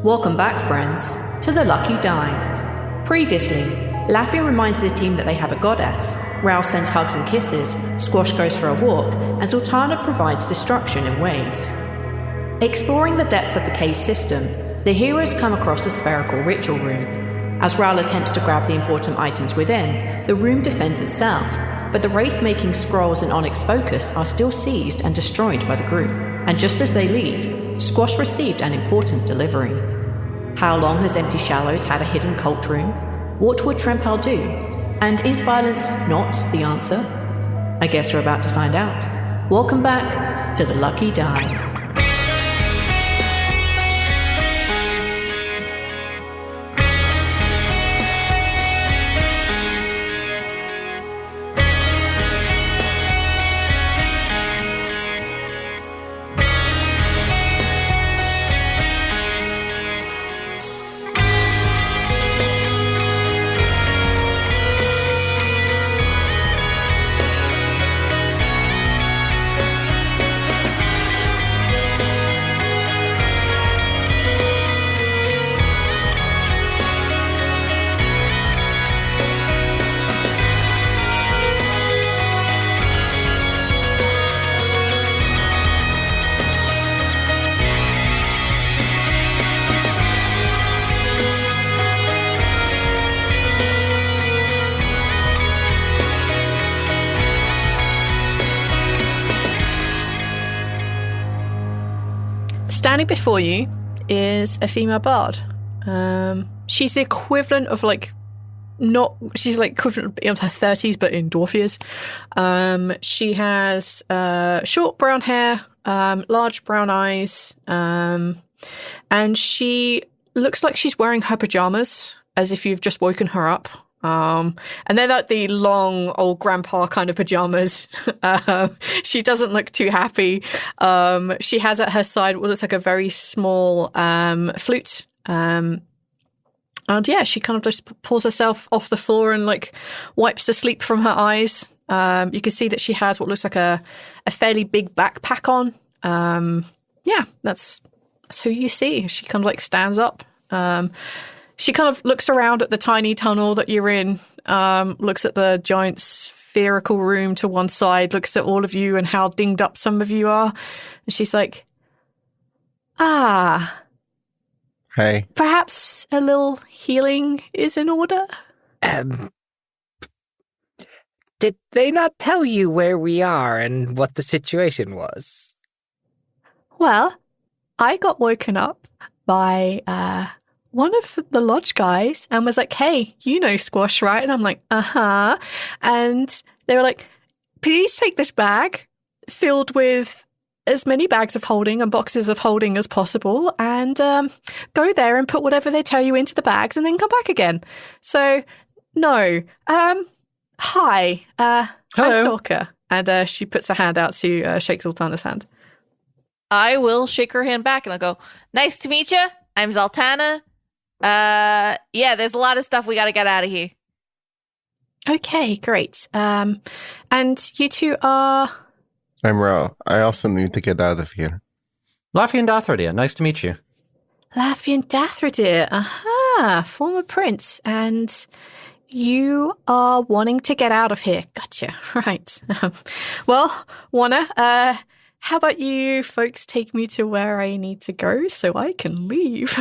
Welcome back, friends, to the Lucky Die. Previously, Lafian reminds the team that they have a goddess, Rhal sends hugs and kisses, Squash goes for a walk, and Zaltanna provides destruction in waves. Exploring the depths of the cave system, the heroes come across a spherical ritual room. As Rhal attempts to grab the important items within, the room defends itself, but the wraith-making scrolls and onyx focus are still seized and destroyed by the group. And just as they leave, Squash received an important delivery. How long has Empty Shallows had a hidden cult room? What would Trempal do? And is violence not the answer? I guess we're about to find out. Welcome back to the Lucky Die. Standing before you is a female bard. She's the equivalent of she's equivalent of her 30s, but in dwarf years. She has short brown hair, large brown eyes, and she looks like she's wearing her pajamas as if you've just woken her up. And they're like the long old grandpa kind of pajamas. She doesn't look too happy. She has at her side what looks like a very small flute. And yeah, she kind of just pulls herself off the floor and wipes the sleep from her eyes. You can see that she has what looks like a fairly big backpack on. Yeah, that's who you see. She kind of stands up. She kind of looks around at the tiny tunnel that you're in, looks at the giant spherical room to one side, looks at all of you and how dinged up some of you are. And she's like, Hey. Perhaps a little healing is in order? Did they not tell you where we are and what the situation was? Well, I got woken up by, one of the lodge guys and was like, hey, you know Squash, right? And I'm like, uh-huh. And they were like, please take this bag filled with as many bags of holding and boxes of holding as possible and go there and put whatever they tell you into the bags and then come back again. So, no. Hi. Hello. I'm Sorka. And she puts her hand out to shake Zaltanna's hand. I will shake her hand back and I'll go, nice to meet you. I'm Zaltanna. Yeah, there's a lot of stuff we got to get out of here. Okay, great. And you two are... I'm Rhal. I also need to get out of here. Lafian Dathradir, nice to meet you. Lafian Dathradir, aha, former prince. And you are wanting to get out of here. Gotcha, right. Well, Warner, how about you folks take me to where I need to go so I can leave?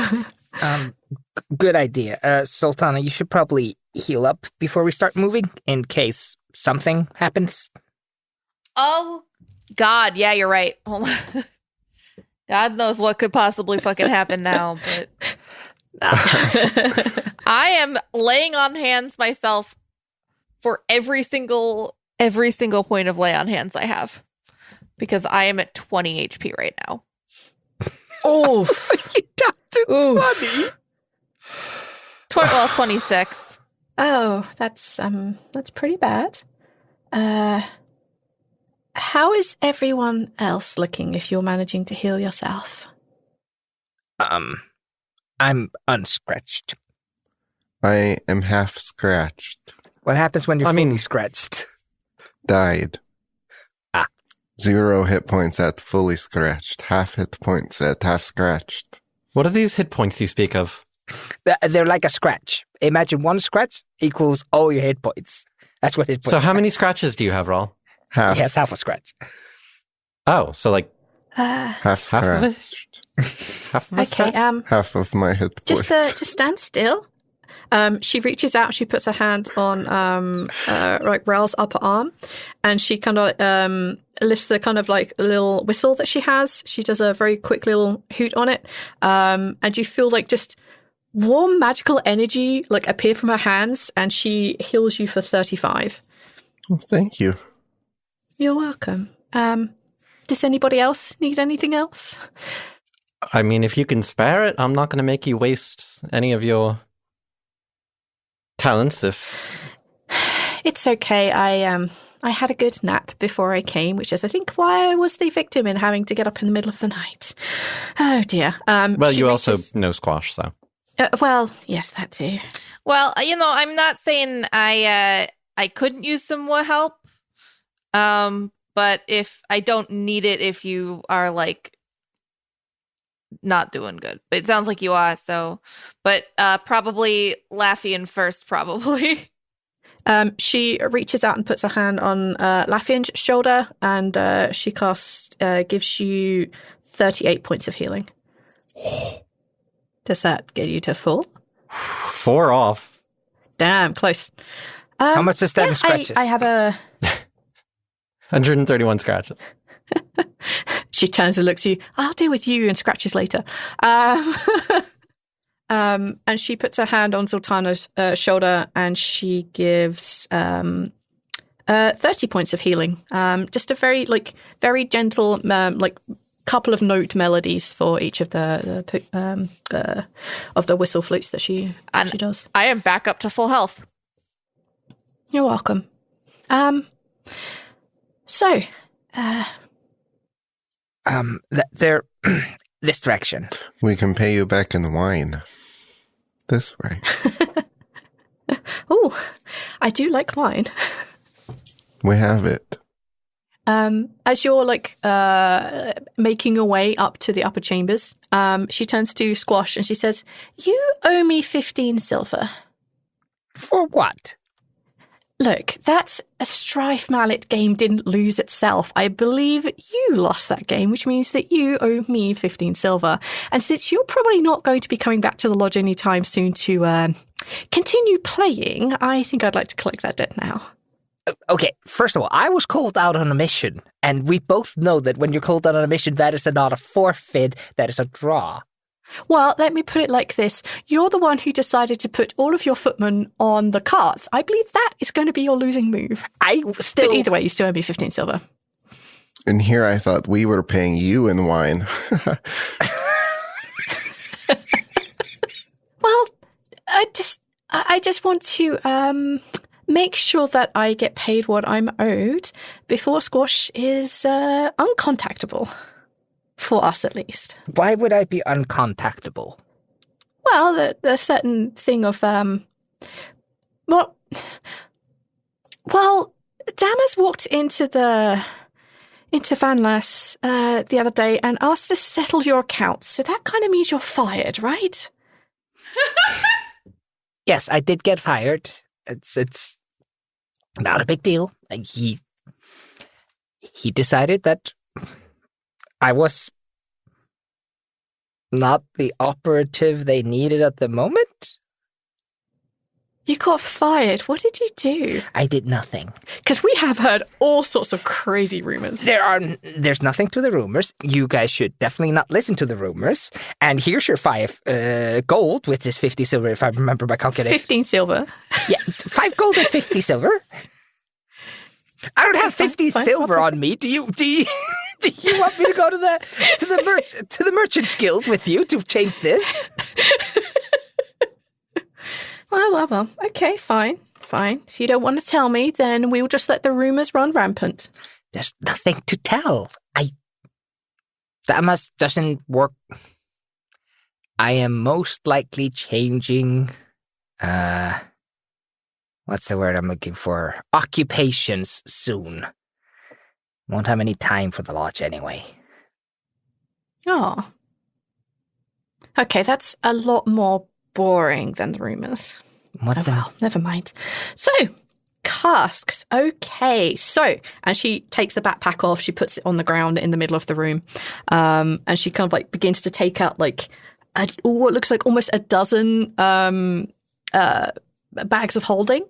Good idea. Zaltanna, you should probably heal up before we start moving in case something happens. Oh, God. Yeah, you're right. Hold on. God knows what could possibly fucking happen now, but I am laying on hands myself for every single point of lay on hands I have because I am at 20 HP right now. Oh, You got to 20. 26. Oh, that's pretty bad. How is everyone else looking if you're managing to heal yourself? I'm unscratched. I am half scratched. What happens when you're fully scratched? Died. 0 hit points at fully scratched. Half hit points at half scratched. What are these hit points you speak of? They're like a scratch. Imagine one scratch equals all your hit points. That's what hit points So how are. many scratches do you have, Rhal? Half. Yes, half a scratch. Oh, so like Half half of it? scratched. half of a Okay, scratch? Half of my hit points. just stand still. She reaches out, she puts her hand on like Rhal's upper arm, and she kind of lifts the kind of like little whistle that she has. She does a very quick little hoot on it, and you feel like just warm magical energy like appear from her hands, and she heals you for 35. Oh, thank you. You're welcome. Does anybody else need anything else? I mean, if you can spare it, I'm not going to make you waste any of your talents if... It's okay. I had a good nap before I came, which is, I think, why I was the victim in having to get up in the middle of the night. Oh, dear. Well, she you reaches- also know squash, so... well, yes, that too. Well, I'm not saying I couldn't use some more help. But if I don't need it, if you are like not doing good, but it sounds like you are. So, but probably Lafian first, probably. She reaches out and puts her hand on Lafian's shoulder, and she gives you 38 points of healing. Does that get you to full? 4 off. Damn, close. How much is that in scratches? I have a... 131 scratches. She turns and looks at you. I'll deal with you and scratches later. And she puts her hand on Zaltanna's shoulder, and she gives 30 points of healing. Just a very gentle, couple of note melodies for each of the whistle flutes that she does. I am back up to full health. You're welcome. So, they're this direction. We can pay you back in wine. This way. oh, I do like wine. We have it. As you're making your way up to the upper chambers, she turns to Squash and she says, "You owe me 15 silver." For what? Look, that a Strife Mallet game didn't lose itself. I believe you lost that game, which means that you owe me 15 silver. And since you're probably not going to be coming back to the lodge anytime soon to continue playing, I think I'd like to collect that debt now. Okay, first of all, I was called out on a mission, and we both know that when you're called out on a mission, that is not a forfeit, that is a draw. Well, let me put it like this. You're the one who decided to put all of your footmen on the carts. I believe that is going to be your losing move. But either way, you still owe me 15 silver. And here I thought we were paying you in wine. Well, I just want to make sure that I get paid what I'm owed before Squash is uncontactable. For us, at least. Why would I be uncontactable? Well, the certain thing of, well, Damas walked into Van Lass the other day and asked to settle your accounts. So that kind of means you're fired, right? Yes, I did get fired. It's not a big deal. He decided that I was not the operative they needed at the moment. You got fired. What did you do? I did nothing. Because we have heard all sorts of crazy rumors. There's nothing to the rumors. You guys should definitely not listen to the rumors. And here's your 5 gold, which is 50 silver, if I remember my calculation. 15 silver. Yeah, 5 gold and 50 silver. I don't have 50 silver on me. Do you? Do you want me to go to the Merchants Guild with you to change this? Well. Okay, fine. If you don't want to tell me, then we'll just let the rumors run rampant. There's nothing to tell. That doesn't work. I am most likely changing. What's the word I'm looking for? Occupations soon. Won't have any time for the lodge anyway. Oh. Okay, that's a lot more boring than the rumors. Well, never mind. So, casks. Okay, so, and she takes the backpack off. She puts it on the ground in the middle of the room. And she kind of like begins to take out like what looks like almost a dozen bags of holding.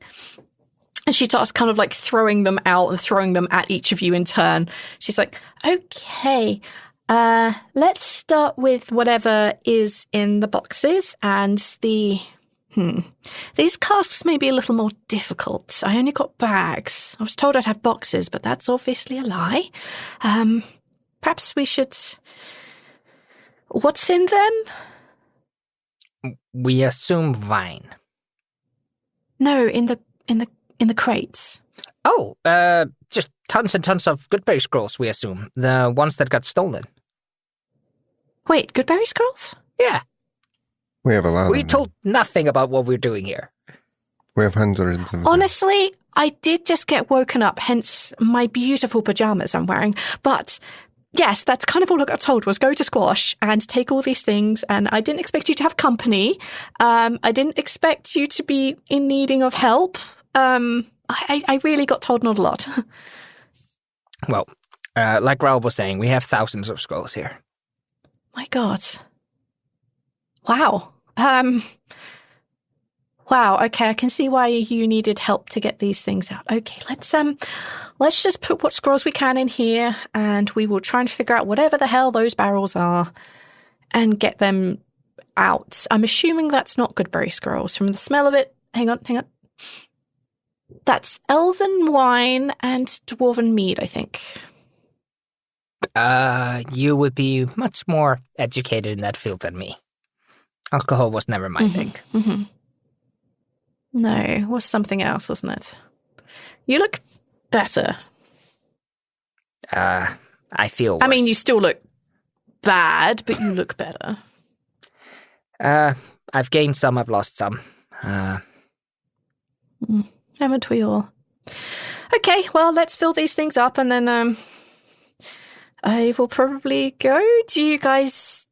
And she starts kind of like throwing them out and throwing them at each of you in turn. She's like, okay, let's start with whatever is in the boxes, and these casks may be a little more difficult. I only got bags. I was told I'd have boxes, but that's obviously a lie. Perhaps we should... What's in them? We assume wine. No, in the crates. Oh, just tons and tons of Goodberry scrolls, we assume. The ones that got stolen. Wait, Goodberry scrolls? Yeah. We have a lot. We told nothing about what we're doing here. We have hundreds of them. Honestly, I did just get woken up, hence my beautiful pajamas I'm wearing. But yes, that's kind of all I got told was go to Squash and take all these things. And I didn't expect you to have company. I didn't expect you to be in needing of help. I really got told not a lot. Well, like Rhal was saying, we have thousands of scrolls here. My God. Wow. Wow, okay, I can see why you needed help to get these things out. Okay, let's just put what scrolls we can in here, and we will try and figure out whatever the hell those barrels are and get them out. I'm assuming that's not Goodberry scrolls. From the smell of it, hang on. That's elven wine and dwarven mead, I think. You would be much more educated in that field than me. Alcohol was never my thing. Mm-hmm. No, it was something else, wasn't it? You look better. I feel worse. I mean, you still look bad, but you look better. I've gained some, I've lost some. Haven't we all? Okay, well, let's fill these things up, and then I will probably go. Are you guys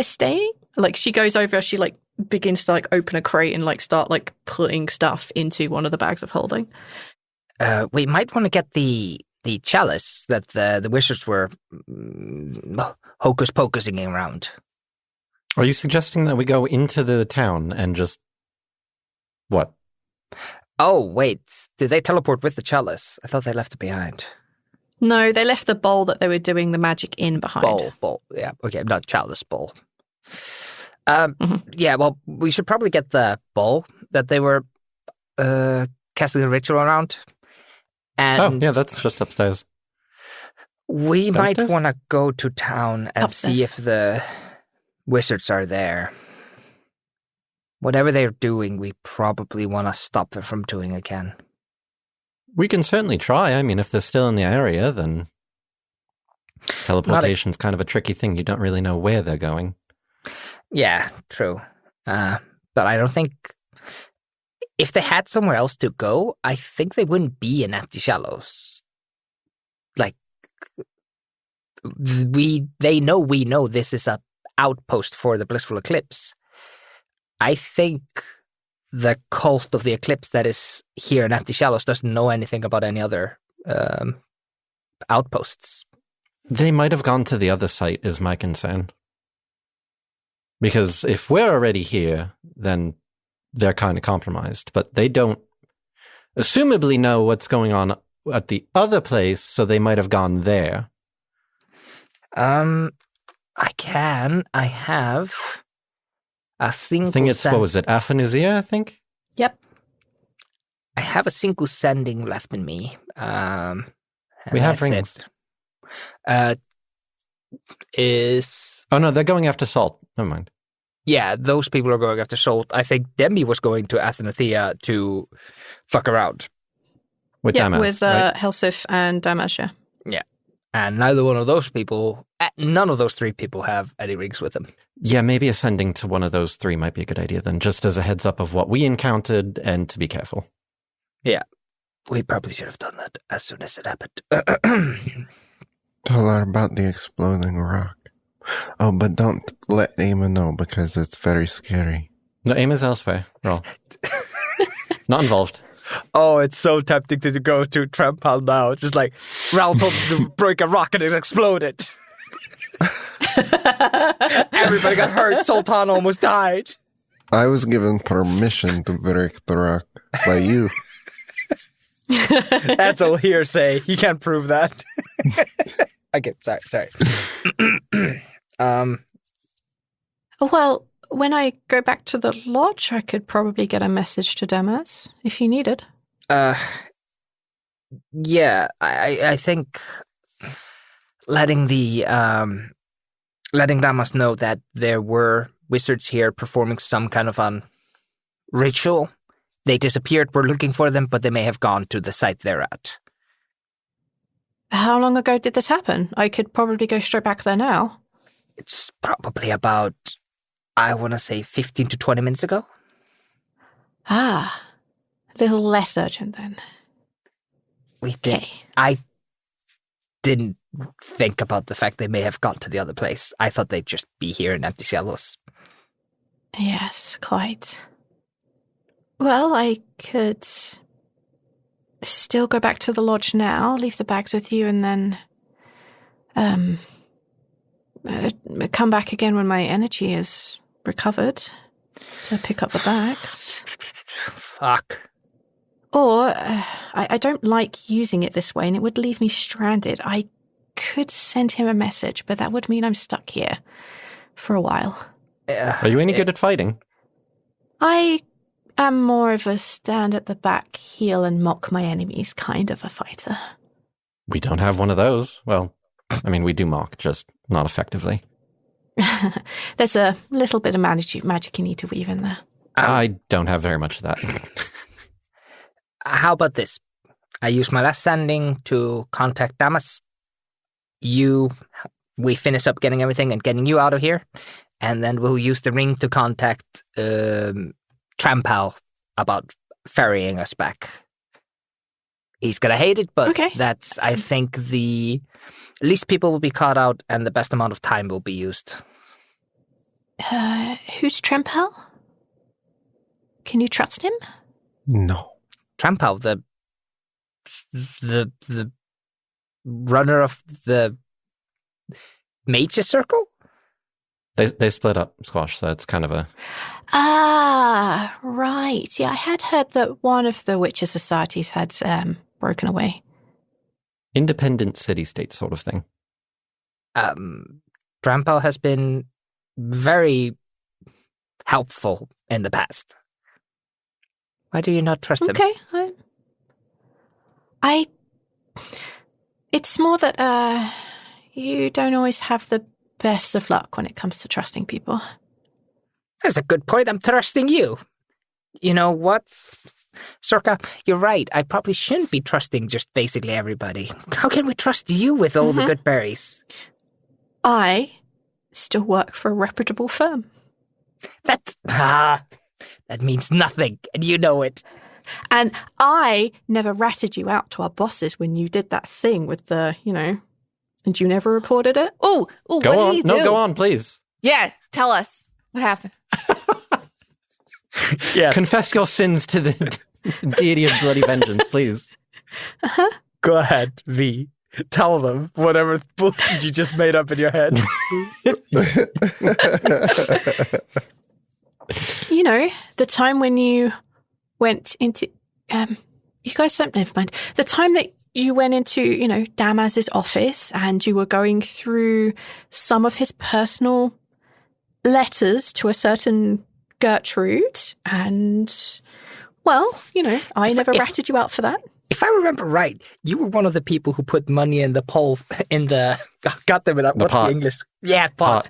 staying? Like, she goes over, she like begins to like open a crate and like start like putting stuff into one of the bags of holding. We might want to get the chalice that the wizards were hocus pocusing around. Are you suggesting that we go into the town and just... What? Oh, wait. Did they teleport with the chalice? I thought they left it behind. No, they left the bowl that they were doing the magic in behind. Bowl. Yeah, okay, not chalice, bowl. Yeah, well, we should probably get the bowl that they were casting a ritual around. And yeah, that's just upstairs. We Downstairs? might want to go to town and see if the wizards are there. Whatever they're doing, we probably want to stop them from doing again. We can certainly try. I mean, if they're still in the area, then teleportation's kind of a tricky thing. You don't really know where they're going. Yeah, true. But I don't think... If they had somewhere else to go, I think they wouldn't be in Empty Shallows. Like, they know we know this is a outpost for the Blissful Eclipse. I think the cult of the Eclipse that is here in Empty Shallows doesn't know anything about any other outposts. They might have gone to the other site, is my concern. Because if we're already here, then they're kind of compromised. But they don't assumably know what's going on at the other place, so they might have gone there. I have a single... I think it's, what was it, Athanasier, I think? Yep. I have a single sending left in me. We have rings. Oh, no, they're going after Salt. Never mind. Yeah, those people are going after Salt. I think Demi was going to Athanathea to fuck around. With Damas, with right? Helsif and Damas, yeah. Yeah. And neither one of those people, none of those three people have any rings with them. Yeah, maybe ascending to one of those three might be a good idea then, just as a heads up of what we encountered and to be careful. Yeah. We probably should have done that as soon as it happened. Tell her about the exploding rock. Oh, but don't let Aima know because it's very scary. No, aim is elsewhere. Rhal. Not involved. Oh, it's so tempting to go to Trampal now. It's just like Rhal told him to break a rock and it exploded. Everybody got hurt. Zaltanna almost died. I was given permission to break the rock by you. That's all hearsay. You can't prove that. Okay, sorry. Well, when I go back to the lodge, I could probably get a message to Damas if you needed. Yeah, I think letting Damas know that there were wizards here performing some kind of ritual. They disappeared. We're looking for them, but they may have gone to the site they're at. How long ago did this happen? I could probably go straight back there now. It's probably about, I want to say, 15 to 20 minutes ago. Ah, a little less urgent then. We did. Okay. I didn't think about the fact they may have gone to the other place. I thought they'd just be here in Empty Shallows. Yes, quite. Well, I could still go back to the lodge now, leave the bags with you, and then come back again when my energy is recovered to pick up the bags. Fuck. Or I don't like using it this way, and it would leave me stranded. I could send him a message, but that would mean I'm stuck here for a while. Are you any good at fighting? I am more of a stand at the back, heal and mock my enemies kind of a fighter. We don't have one of those. Well, I mean, we do mock, just not effectively. There's a little bit of magic you need to weave in there. I don't have very much of that. How about this? I use my last standing to contact Damas. We finish up getting everything and getting you out of here, and then we'll use the ring to contact Trampal about ferrying us back. He's gonna hate it, but okay. That's, I think, the least people will be caught out and the best amount of time will be used. Who's Trampal? Can you trust him? No. Trampal, the runner of the Mage's Circle? They split up, Squash, so it's kind of a... Ah, right. Yeah, I had heard that one of the Witcher societies had broken away. Independent city-state sort of thing. Trampal has been very helpful in the past. Why do you not trust him? Okay. It's more that you don't always have the best of luck when it comes to trusting people. That's a good point. I'm trusting you. You know what, Sorka? You're right. I probably shouldn't be trusting just basically everybody. How can we trust you with all the good berries? I still work for a reputable firm. That means nothing, and you know it. And I never ratted you out to our bosses when you did that thing with the, and you never reported it. Oh, what Go did on. he do? No, go on, please. Yeah, tell us what happened. Yes. Confess your sins to the deity of bloody vengeance, please. Go ahead, V. Tell them whatever bullshit you just made up in your head. The time when you went into... you guys don't... Never mind. The time that you went into, Damas's office and you were going through some of his personal letters to a certain Gertrude and, I never ratted you out for that. If I remember right, you were one of the people who put money in the poll got them without what's pot. the English? Yeah, pot.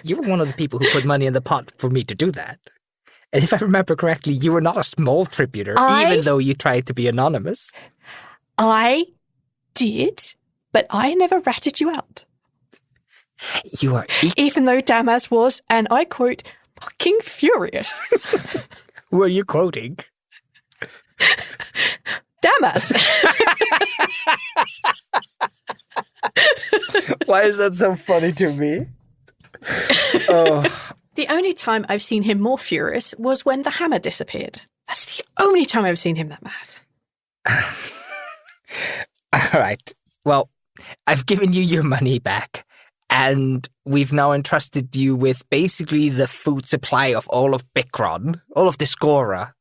You were one of the people who put money in the pot for me to do that. And if I remember correctly, you were not a small tributor, even though you tried to be anonymous. I did, but I never ratted you out. You are... Even though Damas was, and I quote, fucking furious. Who are you quoting? Damas. Why is that so funny to me? Oh, The only time I've seen him more furious was when the hammer disappeared. That's the only time I've seen him that mad. all right. Well, I've given you your money back, and we've now entrusted you with basically the food supply of all of Bikron, all of Discora.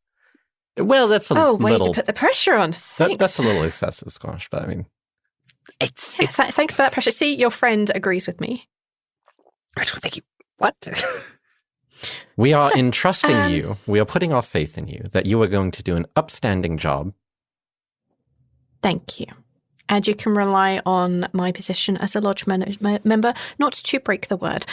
Well, that's a Way little... to put the pressure on. Thanks. That's a little excessive, Squash, but I mean... It's Thanks for that pressure. See, your friend agrees with me. I don't think you... What? We are entrusting you, we are putting our faith in you, that you are going to do an upstanding job. Thank you. And you can rely on my position as a lodge member not to break the word.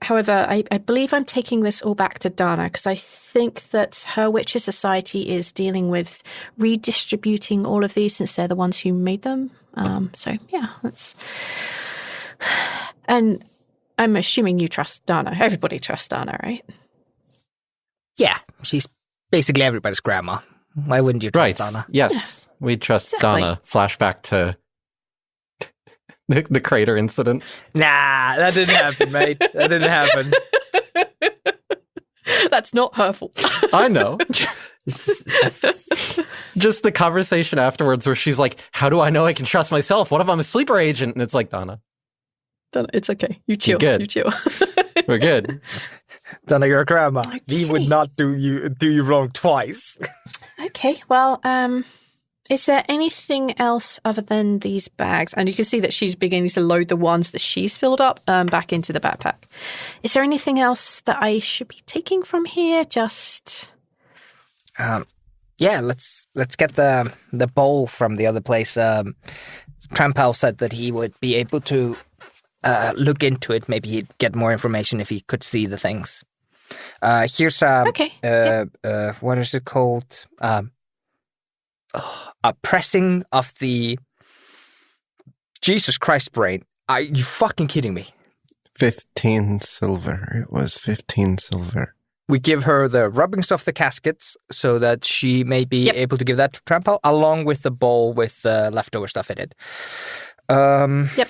However, I believe I'm taking this all back to Dana because I think that her Witcher Society is dealing with redistributing all of these since they're the ones who made them. So, yeah, that's... And I'm assuming you trust Dana. Everybody trusts Dana, right? Yeah, she's basically everybody's grandma. Why wouldn't you trust Dana? Yes, we trust Exactly. Dana. Flashback to the crater incident. Nah, that didn't happen, mate. That didn't happen. That's not her fault. I know. Just the conversation afterwards where she's like, how do I know I can trust myself? What if I'm a sleeper agent? And it's like, Dana, It's okay. You chill. You're good. You chill. we're good. Dana, your grandma. Okay. We would not do you wrong twice. Okay, well, is there anything else other than these bags? And you can see that she's beginning to load the ones that she's filled up back into the backpack. Is there anything else that I should be taking from here? Just... Yeah, let's get the bowl from the other place. Trampel said that he would be able to look into it. Maybe he'd get more information if he could see the things. Here's what is it called? A pressing of the Jesus Christ brain. Are you fucking kidding me? 15 silver. It was 15 silver. We give her the rubbings of the caskets so that she may be able to give that to Trampel, along with the bowl with the leftover stuff in it. Yep.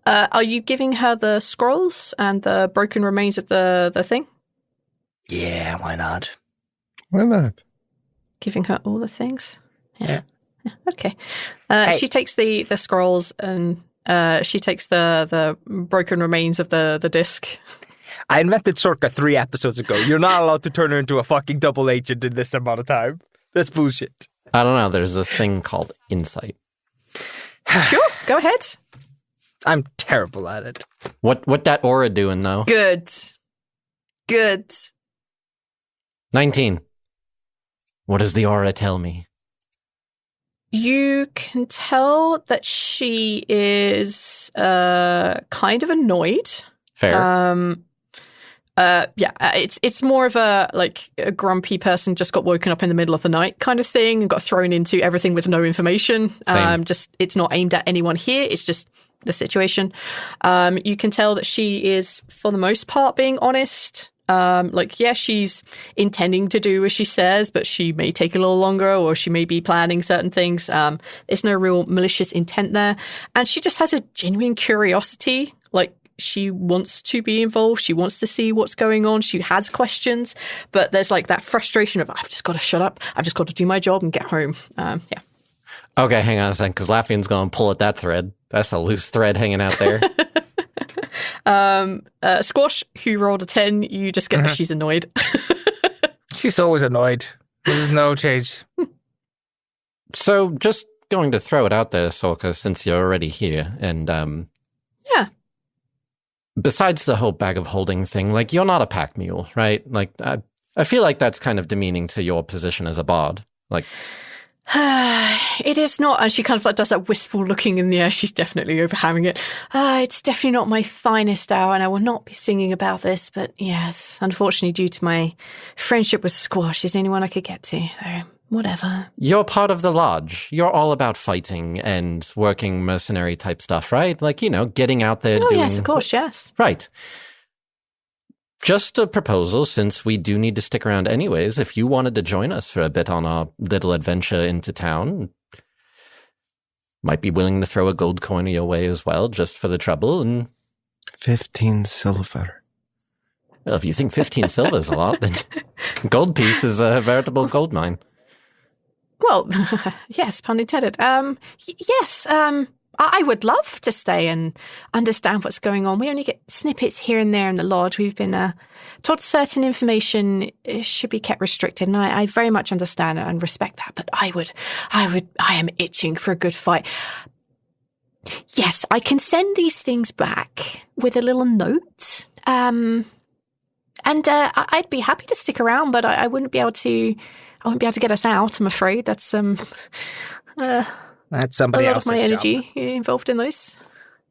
Are you giving her the scrolls and the broken remains of the thing? Yeah, why not? Why not? Giving her all the things? Yeah. Okay. Hey. She takes the scrolls and she takes the broken remains of the disc. I invented Sorka 3 episodes ago. You're not allowed to turn her into a fucking double agent in this amount of time. That's bullshit. I don't know. There's this thing called insight. Sure, go ahead. I'm terrible at it. What that aura doing, though? Good. 19. What does the aura tell me? You can tell that she is kind of annoyed. Fair. It's more of a grumpy person just got woken up in the middle of the night kind of thing and got thrown into everything with no information. Same. It's not aimed at anyone here. It's just the situation. You can tell that she is, for the most part, being honest. She's intending to do as she says, but she may take a little longer or she may be planning certain things. There's no real malicious intent there. And she just has a genuine curiosity. She wants to be involved. She wants to see what's going on. She has questions, but there's that frustration of, I've just got to shut up. I've just got to do my job and get home. Okay, hang on a second, because Lafian's going to pull at that thread. That's a loose thread hanging out there. Squash, who rolled a 10, you just get that she's annoyed. She's always annoyed. There's no change. So just going to throw it out there, Sorka, since you're already here, and Yeah. Besides the whole bag of holding thing, you're not a pack mule, right? I feel like that's kind of demeaning to your position as a bard. It is not, and she kind of does that wistful looking in the air. She's definitely overhamming it. It's definitely not my finest hour, and I will not be singing about this, but yes, unfortunately, due to my friendship with Squash, she's the only one I could get to, though. Whatever. You're part of the lodge. You're all about fighting and working mercenary type stuff, right? Getting out there doing... yes, of course, yes. Right. Just a proposal, since we do need to stick around anyways. If you wanted to join us for a bit on our little adventure into town, might be willing to throw a gold coin your way as well, just for the trouble. And 15 silver. Well, if you think 15 silver is a lot, then gold piece is a veritable gold mine. Well, yes, pun intended. Yes, I would love to stay and understand what's going on. We only get snippets here and there in the lodge. We've been told certain information should be kept restricted, and I very much understand and respect that. But I am itching for a good fight. Yes, I can send these things back with a little note. And I'd be happy to stick around, but I wouldn't be able to. I wouldn't be able to get us out. I'm afraid that's That's somebody a lot else's of my energy job. involved in those.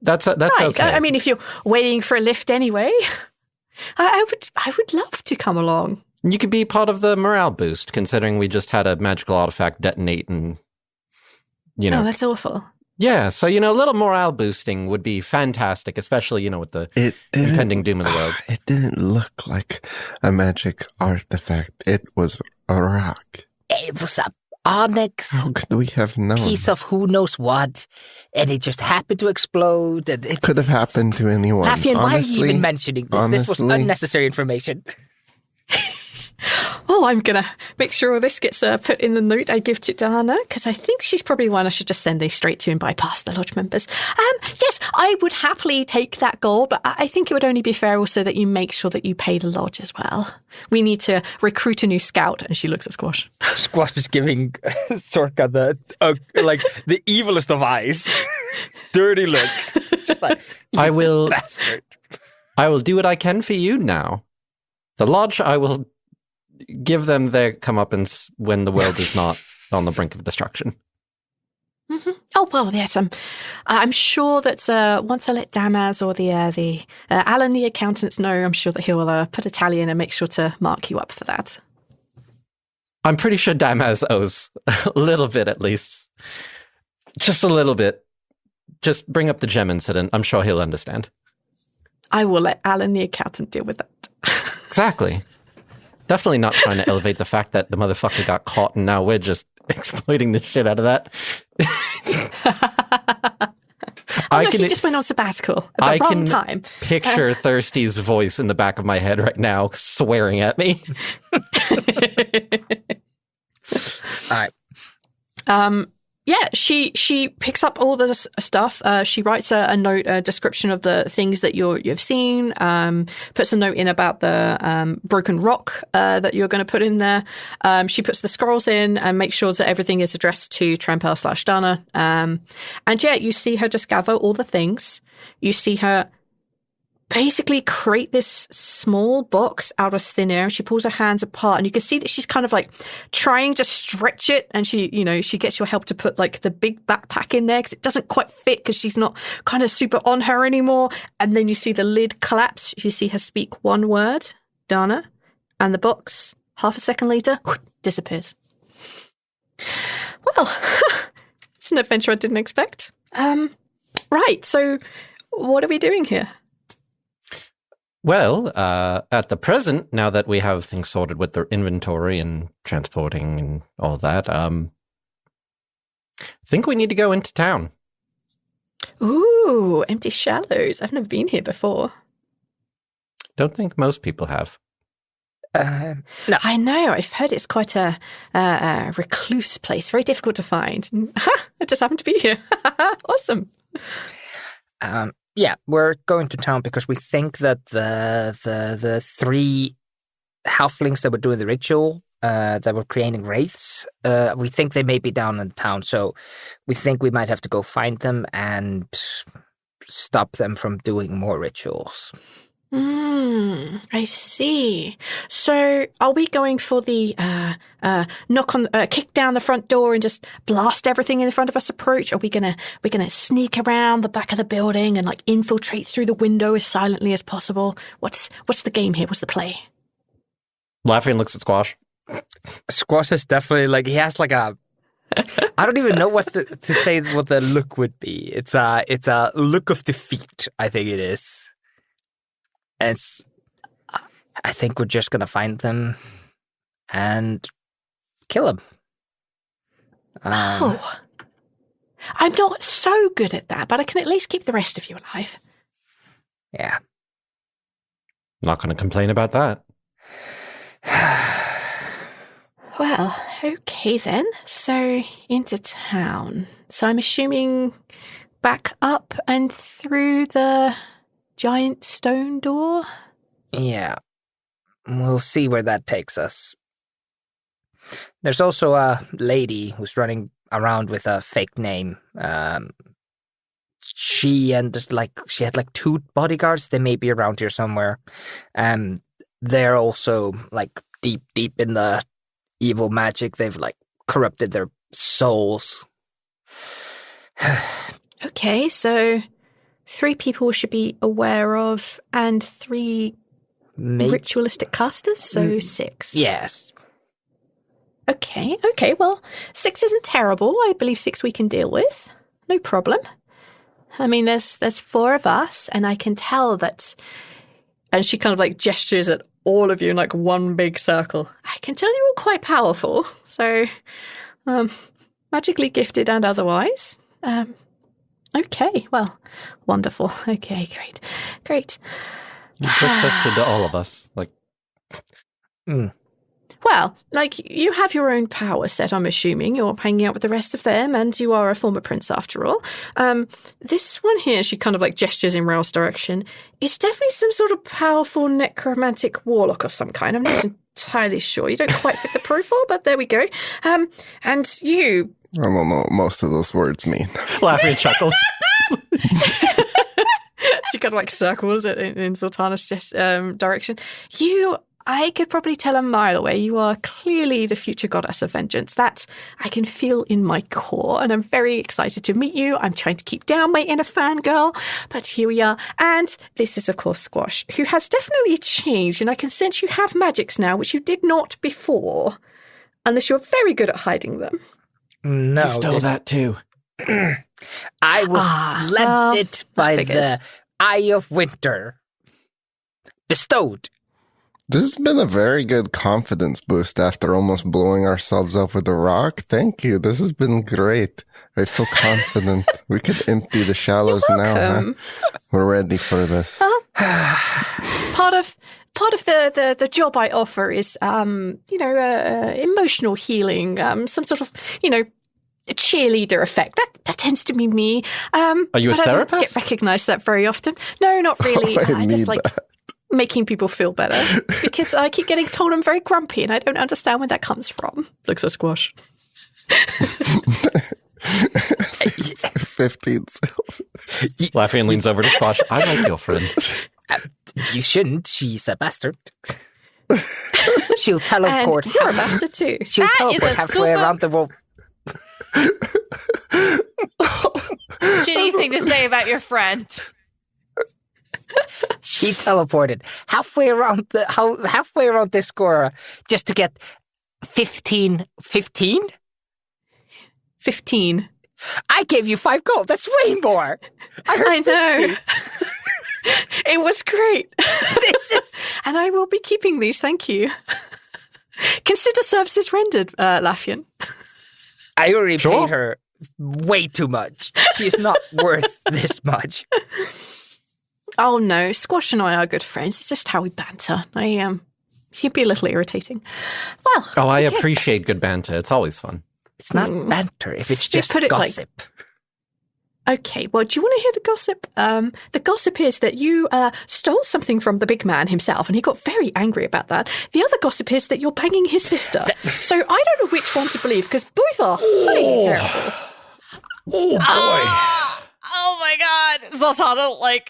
That's Right. okay. I mean, if you're waiting for a lift anyway, I would love to come along. You could be part of the morale boost, considering we just had a magical artifact detonate and, Oh, that's awful. Yeah, so, a little morale boosting would be fantastic, especially, with the impending doom of the world. It didn't look like a magic artifact. It was a rock. It was a onyx How could we have known? piece of who knows what, and it just happened to explode. And it Could have happened to anyone. Lafian, why are you Honestly, even mentioning this? This was honestly. unnecessary information. Oh, I'm going to make sure all this gets put in the note I give to Dana, because I think she's probably one I should just send these straight to and bypass the lodge members. Yes, I would happily take that goal, but I think it would only be fair also that you make sure that you pay the lodge as well. We need to recruit a new scout, and she looks at Squash. Squash is giving Sorka the evilest of eyes. Dirty look. Just like, I will bastard. I will do what I can for you now. The lodge, I will give them their comeuppance when the world is not on the brink of destruction. Mm-hmm. Oh, well, yes, I'm sure that once I let Damaz or the Alan, the accountants, know, I'm sure that he'll put a tally in and make sure to mark you up for that. I'm pretty sure Damaz owes a little bit, at least. Just a little bit. Just bring up the gem incident. I'm sure he'll understand. I will let Alan, the accountant, deal with that. Exactly. Definitely not trying to elevate the fact that the motherfucker got caught and now we're just exploiting the shit out of that. He just went on sabbatical at the wrong time. Picture Thirsty's voice in the back of my head right now, swearing at me. All right. Yeah, she picks up all the stuff. She writes a note, a description of the things that you've seen. Puts a note in about the broken rock that you're going to put in there. She puts the scrolls in and makes sure that everything is addressed to Trampel/Dana. And yeah, you see her just gather all the things. You see her basically create this small box out of thin air. She pulls her hands apart and you can see that she's kind of like trying to stretch it, and she gets your help to put like the big backpack in there because it doesn't quite fit because she's not kind of super on her anymore. And then you see the lid collapse. You see her speak one word, Dana, and the box, half a second later, disappears. Well, it's an adventure I didn't expect. Right, so what are we doing here? Well, at the present, now that we have things sorted with the inventory and transporting and all that, I think we need to go into town. Ooh, Empty Shallows. I've never been here before. Don't think most people have. No. I know. I've heard it's quite a recluse place, very difficult to find. I just happen to be here. Awesome. Yeah, we're going to town because we think that the three halflings that were doing the ritual, that were creating wraiths, we think they may be down in town. So we think we might have to go find them and stop them from doing more rituals. I see. So are we going for the kick down the front door and just blast everything in front of us approach? Or are we gonna sneak around the back of the building and like infiltrate through the window as silently as possible? What's the game here? What's the play? Lafian looks at Squash. Squash is definitely like, he has like a, I don't even know what to say what the look would be. It's a look of defeat, I think it is. I think we're just going to find them and kill them. I'm not so good at that, but I can at least keep the rest of you alive. Yeah. Not going to complain about that. Well, okay then. So, into town. So I'm assuming back up and through the giant stone door? Yeah. We'll see where that takes us. There's also a lady who's running around with a fake name. She had 2 bodyguards. They may be around here somewhere. They're also deep in the evil magic. They've corrupted their souls. Okay, so 3 people should be aware of, and 3 ritualistic casters, so 6. Yes. Okay, well, 6 isn't terrible. I believe 6 we can deal with. No problem. I mean, there's 4 of us, and I can tell that... And she kind of gestures at all of you in one big circle. I can tell you're all quite powerful, so magically gifted and otherwise. Okay, well, wonderful. Okay, great. You trespassed to all of us. Well, you have your own power set, I'm assuming. You're hanging out with the rest of them, and you are a former prince after all. This one here, she kind of gestures in Rhal's direction, is definitely some sort of powerful necromantic warlock of some kind. I'm not entirely sure. You don't quite fit the profile, but there we go. And you... I don't know what most of those words mean. Lafian chuckles. She kind of circles it in Zaltanna's direction. I could probably tell a mile away. You are clearly the future goddess of vengeance. That I can feel in my core, and I'm very excited to meet you. I'm trying to keep down my inner fangirl, but here we are. And this is, of course, Squash, who has definitely changed, and I can sense you have magics now, which you did not before, unless you're very good at hiding them. No. You stole that too. I was lended by the Eye of Winter. Bestowed. This has been a very good confidence boost after almost blowing ourselves up with a rock. Thank you. This has been great. I feel confident. We could empty the shallows now. Huh? We're ready for this. Part of the job I offer is, emotional healing, some sort of, a cheerleader effect. That tends to be me. Are you a but therapist? I don't get recognised that very often. No, not really. I just making people feel better because I keep getting told I'm very grumpy and I don't understand where that comes from. Looks a Squash. 15 silver. Lafian leans over to Squash. I like your friend. You shouldn't. She's a bastard. She'll teleport. And you're a bastard too. She'll teleport halfway around the world. Shitty thing to say about your friend. She teleported halfway around this score just to get 15. 15? 15. I gave you 5 gold. That's way more. I know. It was great. And I will be keeping these. Thank you. Consider services rendered, Lafian. I already paid her way too much. She's not worth this much. Oh no, Squash and I are good friends. It's just how we banter. He'd be a little irritating. Well, I appreciate good banter. It's always fun. It's not banter if it's just gossip. Okay, well, do you want to hear the gossip? The gossip is that you stole something from the big man himself, and he got very angry about that. The other gossip is that you're banging his sister. So I don't know which one to believe, because both are highly terrible. Oh, boy. Oh my god. Zaltanna,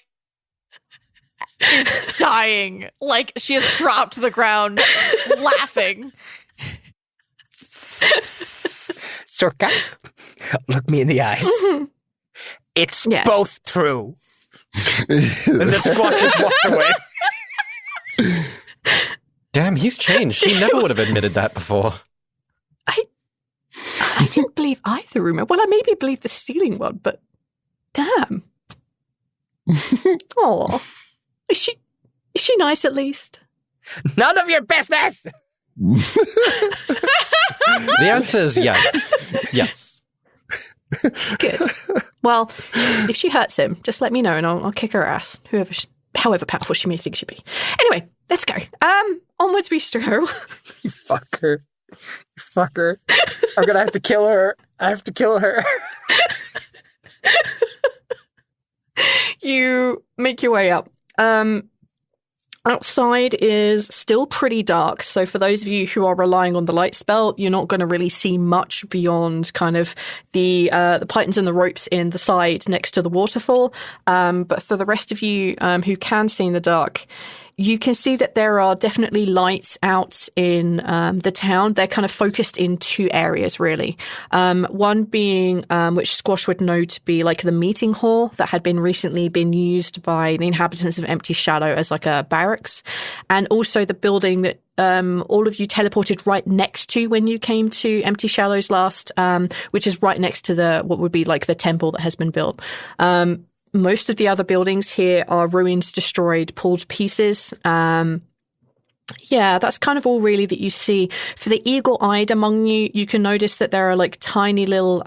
is dying. She has dropped to the ground, laughing. Sorka, look me in the eyes. Mm-hmm. It's both true. And the Squash just walked away. Damn, he's changed. He never would have admitted that before. I didn't believe either rumor. Well, I maybe believed the stealing one, but damn. Oh, is she nice at least? None of your business. The answer is yes. Yes. Good. Well, if she hurts him, just let me know and I'll kick her ass. however powerful she may think she be. Anyway, let's go. Onwards we stroll. You fucker. You fucker. I'm gonna have to kill her. I have to kill her. You make your way up. Outside is still pretty dark, so for those of you who are relying on the light spell, you're not going to really see much beyond kind of the pythons and the ropes in the side next to the waterfall. But for the rest of you who can see in the dark, you can see that there are definitely lights out in the town. They're kind of focused in two areas, really. One being, which Squash would know to be like the meeting hall that had recently been used by the inhabitants of Empty Shadow as like a barracks. And also the building that all of you teleported right next to when you came to Empty Shadows last, which is right next to what would be like the temple that has been built. Most of the other buildings here are ruined, destroyed, pulled to pieces. Yeah, that's kind of all really that you see. For the eagle-eyed among you, you can notice that there are like tiny little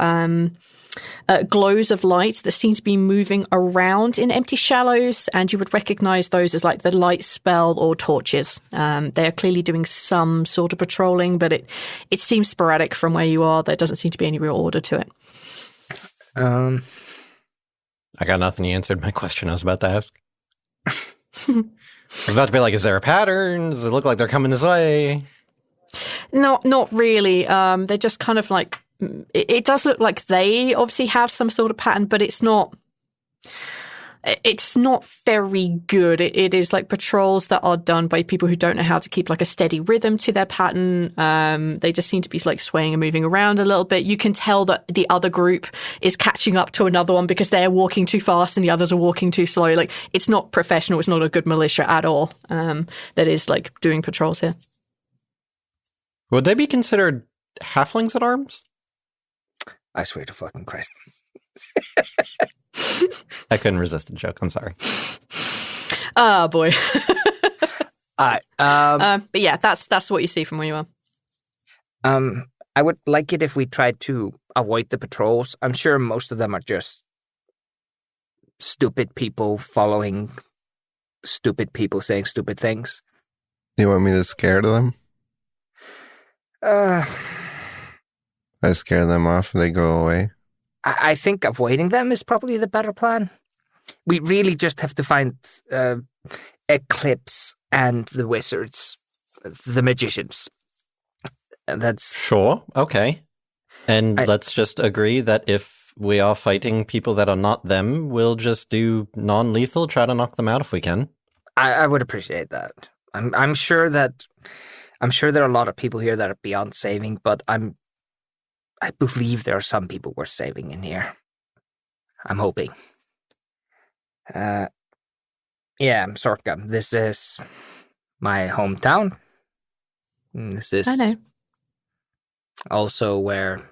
glows of light that seem to be moving around in Empty Shallows, and you would recognize those as like the light spell or torches. They are clearly doing some sort of patrolling, but it seems sporadic from where you are. There doesn't seem to be any real order to it. I got nothing. You answered my question I was about to ask. I was about to be like, is there a pattern? Does it look like they're coming this way? No, not really. They're just kind of like, it does look like they obviously have some sort of pattern, but it's not very good. It is like patrols that are done by people who don't know how to keep like a steady rhythm to their pattern. They just seem to be like swaying and moving around a little bit. You can tell that the other group is catching up to another one because they're walking too fast and the others are walking too slow. Like, it's not professional. It's not a good militia at all. That is like doing patrols here. Would they be considered halflings at arms? I swear to fucking Christ. I couldn't resist the joke. I'm sorry. Oh, boy. But yeah, that's what you see from where you are. I would like it if we tried to avoid the patrols. I'm sure most of them are just stupid people following stupid people saying stupid things. You want me to scare them? I scare them off and they go away. I think avoiding them is probably the better plan. We really just have to find Eclipse and the wizards, the magicians. That's sure. Okay. And let's just agree that if we are fighting people that are not them, we'll just do non-lethal, try to knock them out if we can. I would appreciate that. I'm sure there are a lot of people here that are beyond saving, but I believe there are some people worth saving in here. I'm hoping. Yeah, Sorka, this is my hometown. This is I know. Also where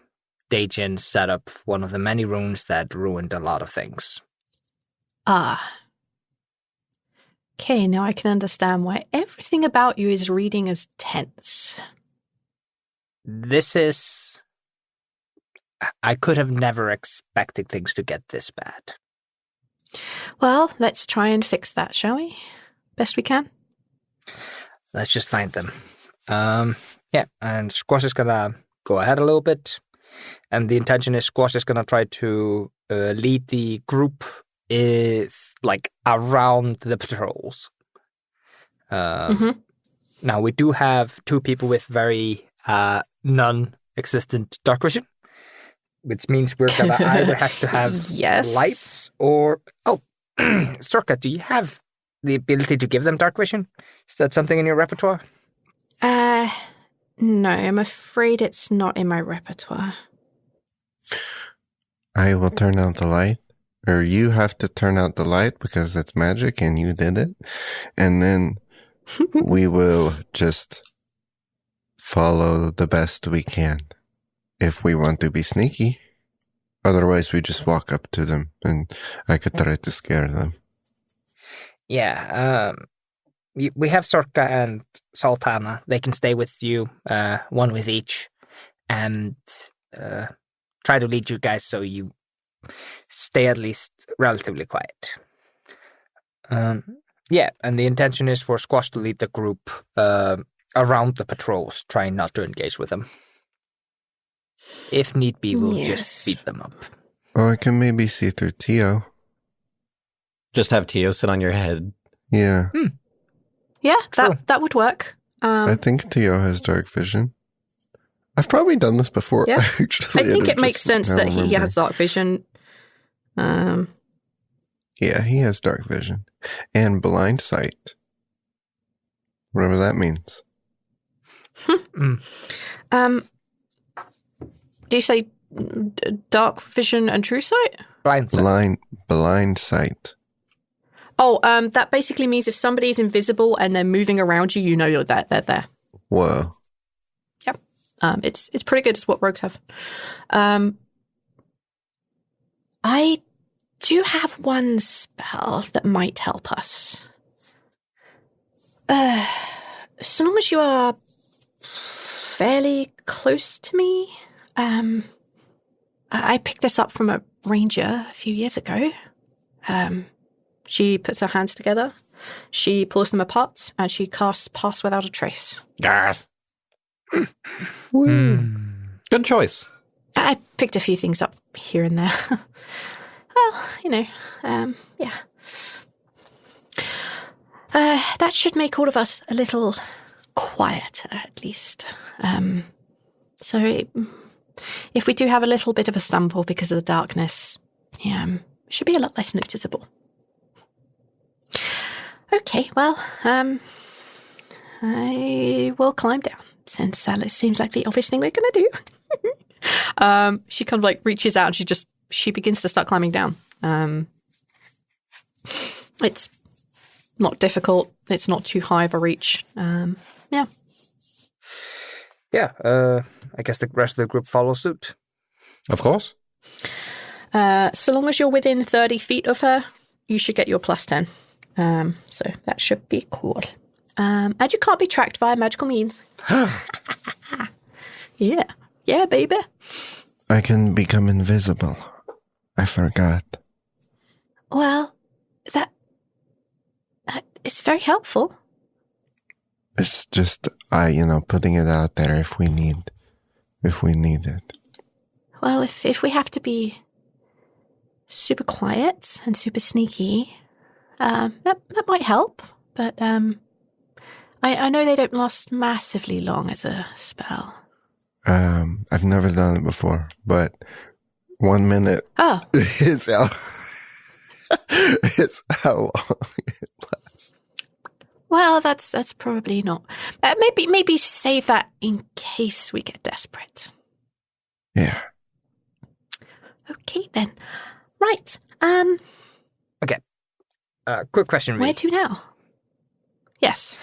Dajin set up one of the many runes that ruined a lot of things. Ah. Okay, now I can understand why everything about you is reading as tense. This is... I could have never expected things to get this bad. Well, let's try and fix that, shall we? Best we can. Let's just find them. Yeah, and Squash is gonna go ahead a little bit. And the intention is Squash is gonna try to lead the group around the patrols. Now, we do have two people with very non-existent dark vision, which means we're going to either have to have lights or... Oh, Sorka, do you have the ability to give them dark vision? Is that something in your repertoire? No, I'm afraid it's not in my repertoire. I will turn out the light. Or you have to turn out the light because it's magic and you did it. And then we will just follow the best we can. If we want to be sneaky. Otherwise, we just walk up to them and I could try to scare them. Yeah, we have Sorka and Zaltanna. They can stay with you, one with each, and try to lead you guys so you stay at least relatively quiet. Yeah, and the intention is for Squash to lead the group around the patrols, trying not to engage with them. If need be, we'll just beat them up. Oh, I can maybe see through Tio. Just have Tio sit on your head. Yeah. Yeah, True. that would work. I think Tio has dark vision. I've probably done this before, Yeah. actually. I think it makes sense that he has dark vision. Yeah, he has dark vision. And blind sight. Whatever that means. Do you say dark vision and true sight? Blind sight. Blind sight. Oh, that basically means if somebody's invisible and they're moving around you, you know they're there. Whoa. Yep. It's pretty good. It's what rogues have. I do have one spell that might help us. As long as you are fairly close to me. I picked this up from a ranger a few years ago. She puts her hands together, she pulls them apart, and she casts Pass Without a Trace. Yes. Good choice. I picked a few things up here and there. Well, yeah. That should make all of us a little quieter, at least. So if we do have a little bit of a stumble because of the darkness, it should be a lot less noticeable. Okay, well, I will climb down, since that seems like the obvious thing we're going to do. She kind of like reaches out and she begins to start climbing down. It's not difficult. It's not too high of a reach. Yeah. Yeah, I guess the rest of the group follows suit. Of course. So long as you're within 30 feet of her, you should get your plus 10. So that should be cool. And you can't be tracked via magical means. Yeah. Yeah, baby. I can become invisible. I forgot. Well, that it's very helpful. It's just, putting it out there if we need it. Well, if we have to be super quiet and super sneaky, that might help. But I know they don't last massively long as a spell. I've never done it before, but 1 minute is how long it lasts. Well, that's probably not. Maybe save that in case we get desperate. Yeah. Okay then. Right. Okay. Quick question, Where Rhal. to now? Yes.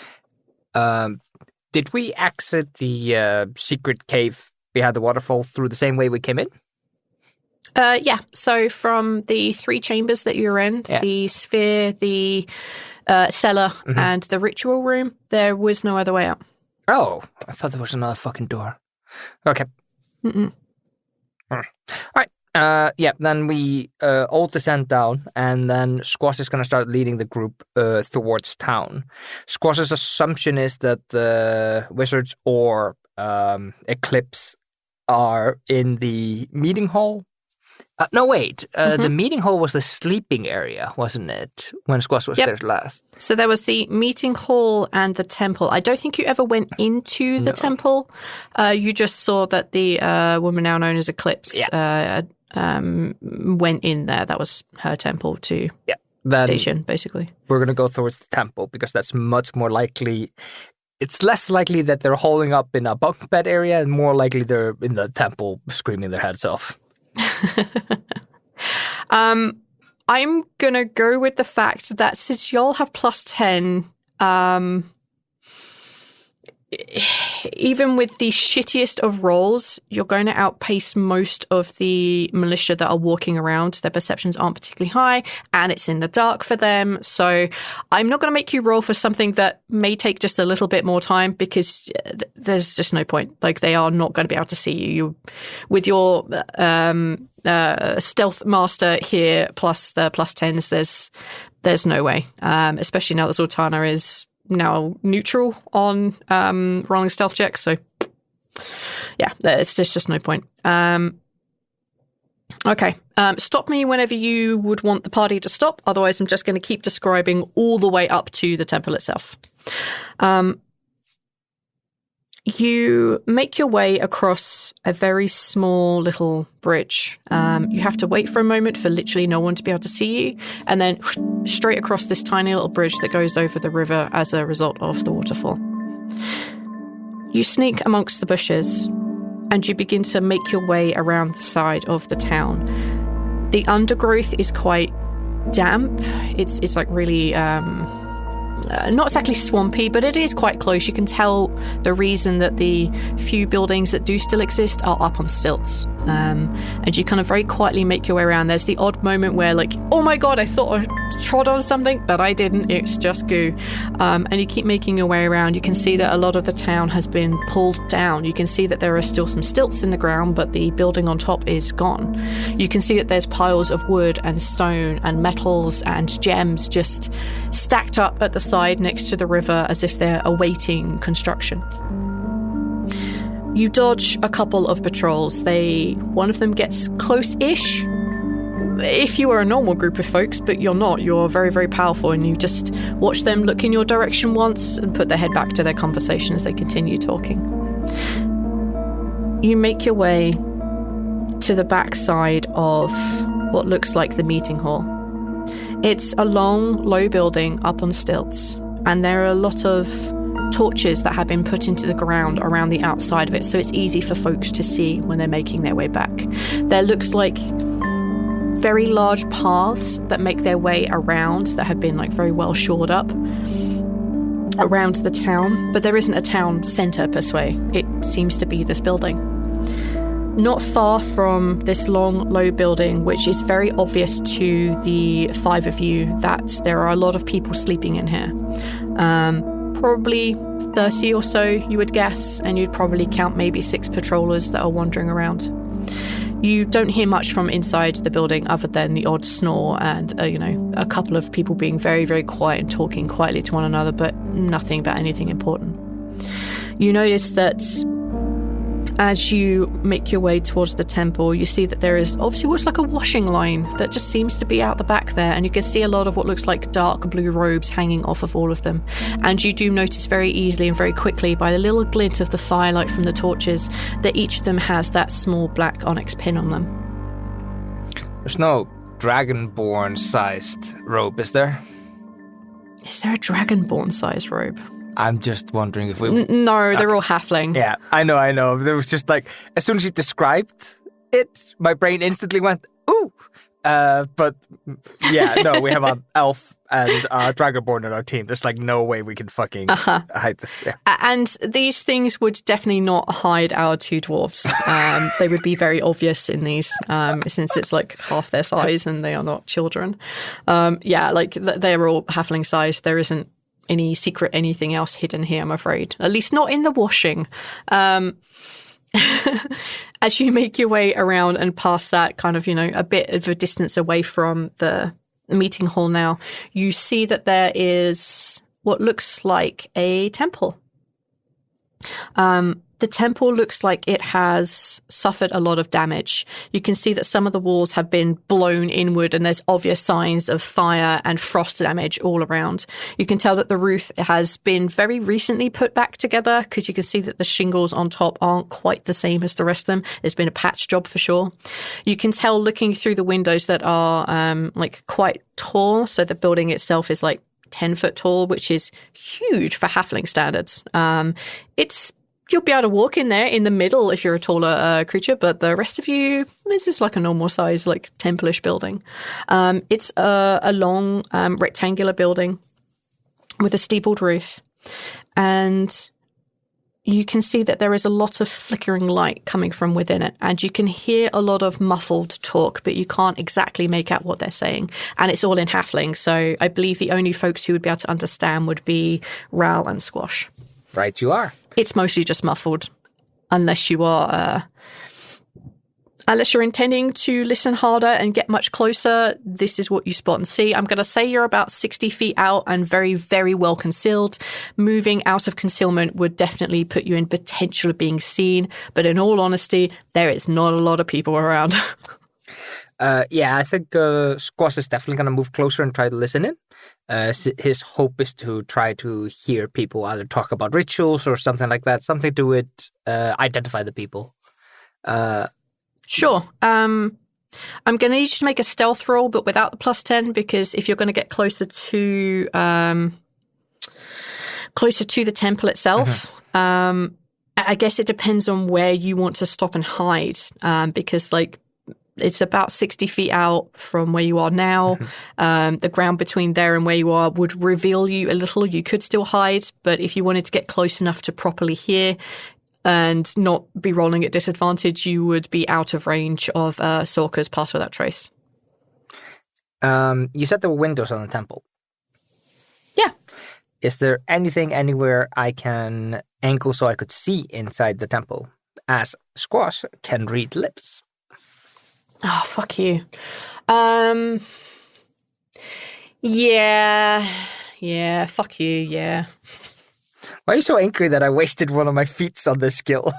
Did we exit the secret cave behind the waterfall through the same way we came in? Yeah. So from the 3 chambers that you're in, the sphere, the cellar, and the ritual room, there was no other way out. Oh, I thought there was another fucking door. Okay. Mm-mm. All right. Then we all descend down, and then Squash is going to start leading the group towards town. Squash's assumption is that the wizards or Eclipse are in the meeting hall. No, wait. The meeting hall was the sleeping area, wasn't it, when Squash was there last? So there was the meeting hall and the temple. I don't think you ever went into the temple. You just saw that the woman now known as Eclipse went in there. That was her temple to station, basically. We're going to go towards the temple because that's much more likely. It's less likely that they're holding up in a bunk bed area and more likely they're in the temple screaming their heads off. I'm going to go with the fact that since y'all have plus 10, even with the shittiest of rolls, you're going to outpace most of the militia that are walking around. Their perceptions aren't particularly high, and it's in the dark for them. So I'm not going to make you roll for something that may take just a little bit more time because there's just no point. Like, they are not going to be able to see you. With your stealth master here plus the plus 10s, there's there's no way, especially now that Zaltanna is now neutral on rolling stealth checks. So, yeah, there's just no point. Okay, stop me whenever you would want the party to stop. Otherwise, I'm just going to keep describing all the way up to the temple itself. You make your way across a very small little bridge. You have to wait for a moment for literally no one to be able to see you, and then straight across this tiny little bridge that goes over the river as a result of the waterfall. You sneak amongst the bushes, and you begin to make your way around the side of the town. The undergrowth is quite damp. It's like really... not exactly swampy, but it is quite close. You can tell the reason that the few buildings that do still exist are up on stilts. And you kind of very quietly make your way around. There's the odd moment where, like, oh my god, I thought I trod on something, but I didn't. It's just goo. And you keep making your way around. You can see that a lot of the town has been pulled down. You can see that there are still some stilts in the ground, but the building on top is gone. You can see that there's piles of wood and stone and metals and gems just stacked up at the side next to the river as if they're awaiting construction. You dodge a couple of patrols. One of them gets close-ish if you were a normal group of folks, but you're not. You're very, very powerful, and you just watch them look in your direction once and put their head back to their conversation as they continue talking. You make your way to the back side of what looks like the meeting hall. It's a long, low building up on stilts, and there are a lot of torches that have been put into the ground around the outside of it, so it's easy for folks to see when they're making their way back. There looks like very large paths that make their way around that have been like very well shored up around the town, but there isn't a town centre per se. It seems to be this building. Not far from this long, low building, which is very obvious to the five of you that there are a lot of people sleeping in here. Probably 30 or so, you would guess, and you'd probably count maybe 6 patrollers that are wandering around. You don't hear much from inside the building other than the odd snore and, a couple of people being very, very quiet and talking quietly to one another, but nothing about anything important. You notice that as you make your way towards the temple, you see that there is obviously what's like a washing line that just seems to be out the back there, and you can see a lot of what looks like dark blue robes hanging off of all of them. And you do notice very easily and very quickly by the little glint of the firelight from the torches that each of them has that small black onyx pin on them. There's no dragonborn-sized robe, is there? Is there a dragonborn-sized robe? I'm just wondering if we... No, they're all halfling. Yeah, I know. There was just like, as soon as you described it, my brain instantly went, ooh! But yeah, no, we have an elf and dragonborn on our team. There's like no way we can fucking hide this. Yeah. And these things would definitely not hide our 2 dwarves. They would be very obvious in these, since it's like half their size and they are not children. They're all halfling size. There isn't any secret anything else hidden here, I'm afraid. At least not in the washing. As you make your way around and past that kind of, a bit of a distance away from the meeting hall now, you see that there is what looks like a temple. The temple looks like it has suffered a lot of damage. You can see that some of the walls have been blown inward and there's obvious signs of fire and frost damage all around. You can tell that the roof has been very recently put back together because you can see that the shingles on top aren't quite the same as the rest of them. There's been a patch job for sure. You can tell looking through the windows that are quite tall. So the building itself is like 10 foot tall, which is huge for halfling standards. You'll be able to walk in there in the middle if you're a taller creature, but the rest of you, this is like a normal size, like temple-ish building. It's a long rectangular building with a steepled roof, and you can see that there is a lot of flickering light coming from within it, and you can hear a lot of muffled talk, but you can't exactly make out what they're saying. And it's all in halfling, so I believe the only folks who would be able to understand would be Rhal and Squash. Right you are. It's mostly just muffled, unless you are Unless you're intending to listen harder and get much closer, this is what you spot and see. I'm going to say you're about 60 feet out and very, very well concealed. Moving out of concealment would definitely put you in potential of being seen. But in all honesty, there is not a lot of people around. Yeah, I think Squash is definitely going to move closer and try to listen in. His hope is to try to hear people either talk about rituals or something like that, something to identify the people. Sure. I'm going to need you to make a stealth roll, but without the +10, because if you're going to get closer to the temple itself, I guess it depends on where you want to stop and hide, because like it's about 60 feet out from where you are now. The ground between there and where you are would reveal you a little. You could still hide, but if you wanted to get close enough to properly hear and not be rolling at disadvantage, you would be out of range of Sorka's Pass Without Trace. You said there were windows on the temple. Yeah. Is there anything anywhere I can angle so I could see inside the temple? As Squash can read lips. Oh, fuck you. Yeah, fuck you, yeah. Why are you so angry that I wasted one of my feats on this skill?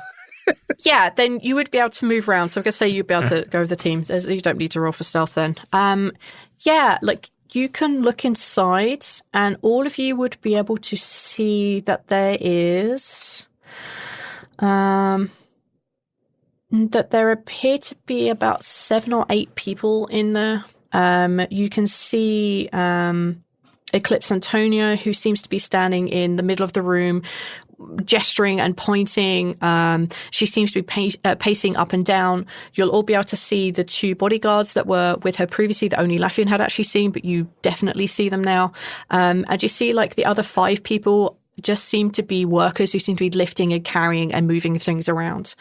Yeah, then you would be able to move around. So I'm going to say you'd be able to go with the team. You don't need to roll for stealth then. Yeah, like you can look inside and all of you would be able to see that there is... that there appear to be about 7 or 8 people in there. You can see Eclipse Antonia, who seems to be standing in the middle of the room, gesturing and pointing. She seems to be pacing up and down. You'll all be able to see the 2 bodyguards that were with her previously that only Lafian had actually seen, but you definitely see them now. And you see like the other 5 people just seem to be workers who seem to be lifting and carrying and moving things around.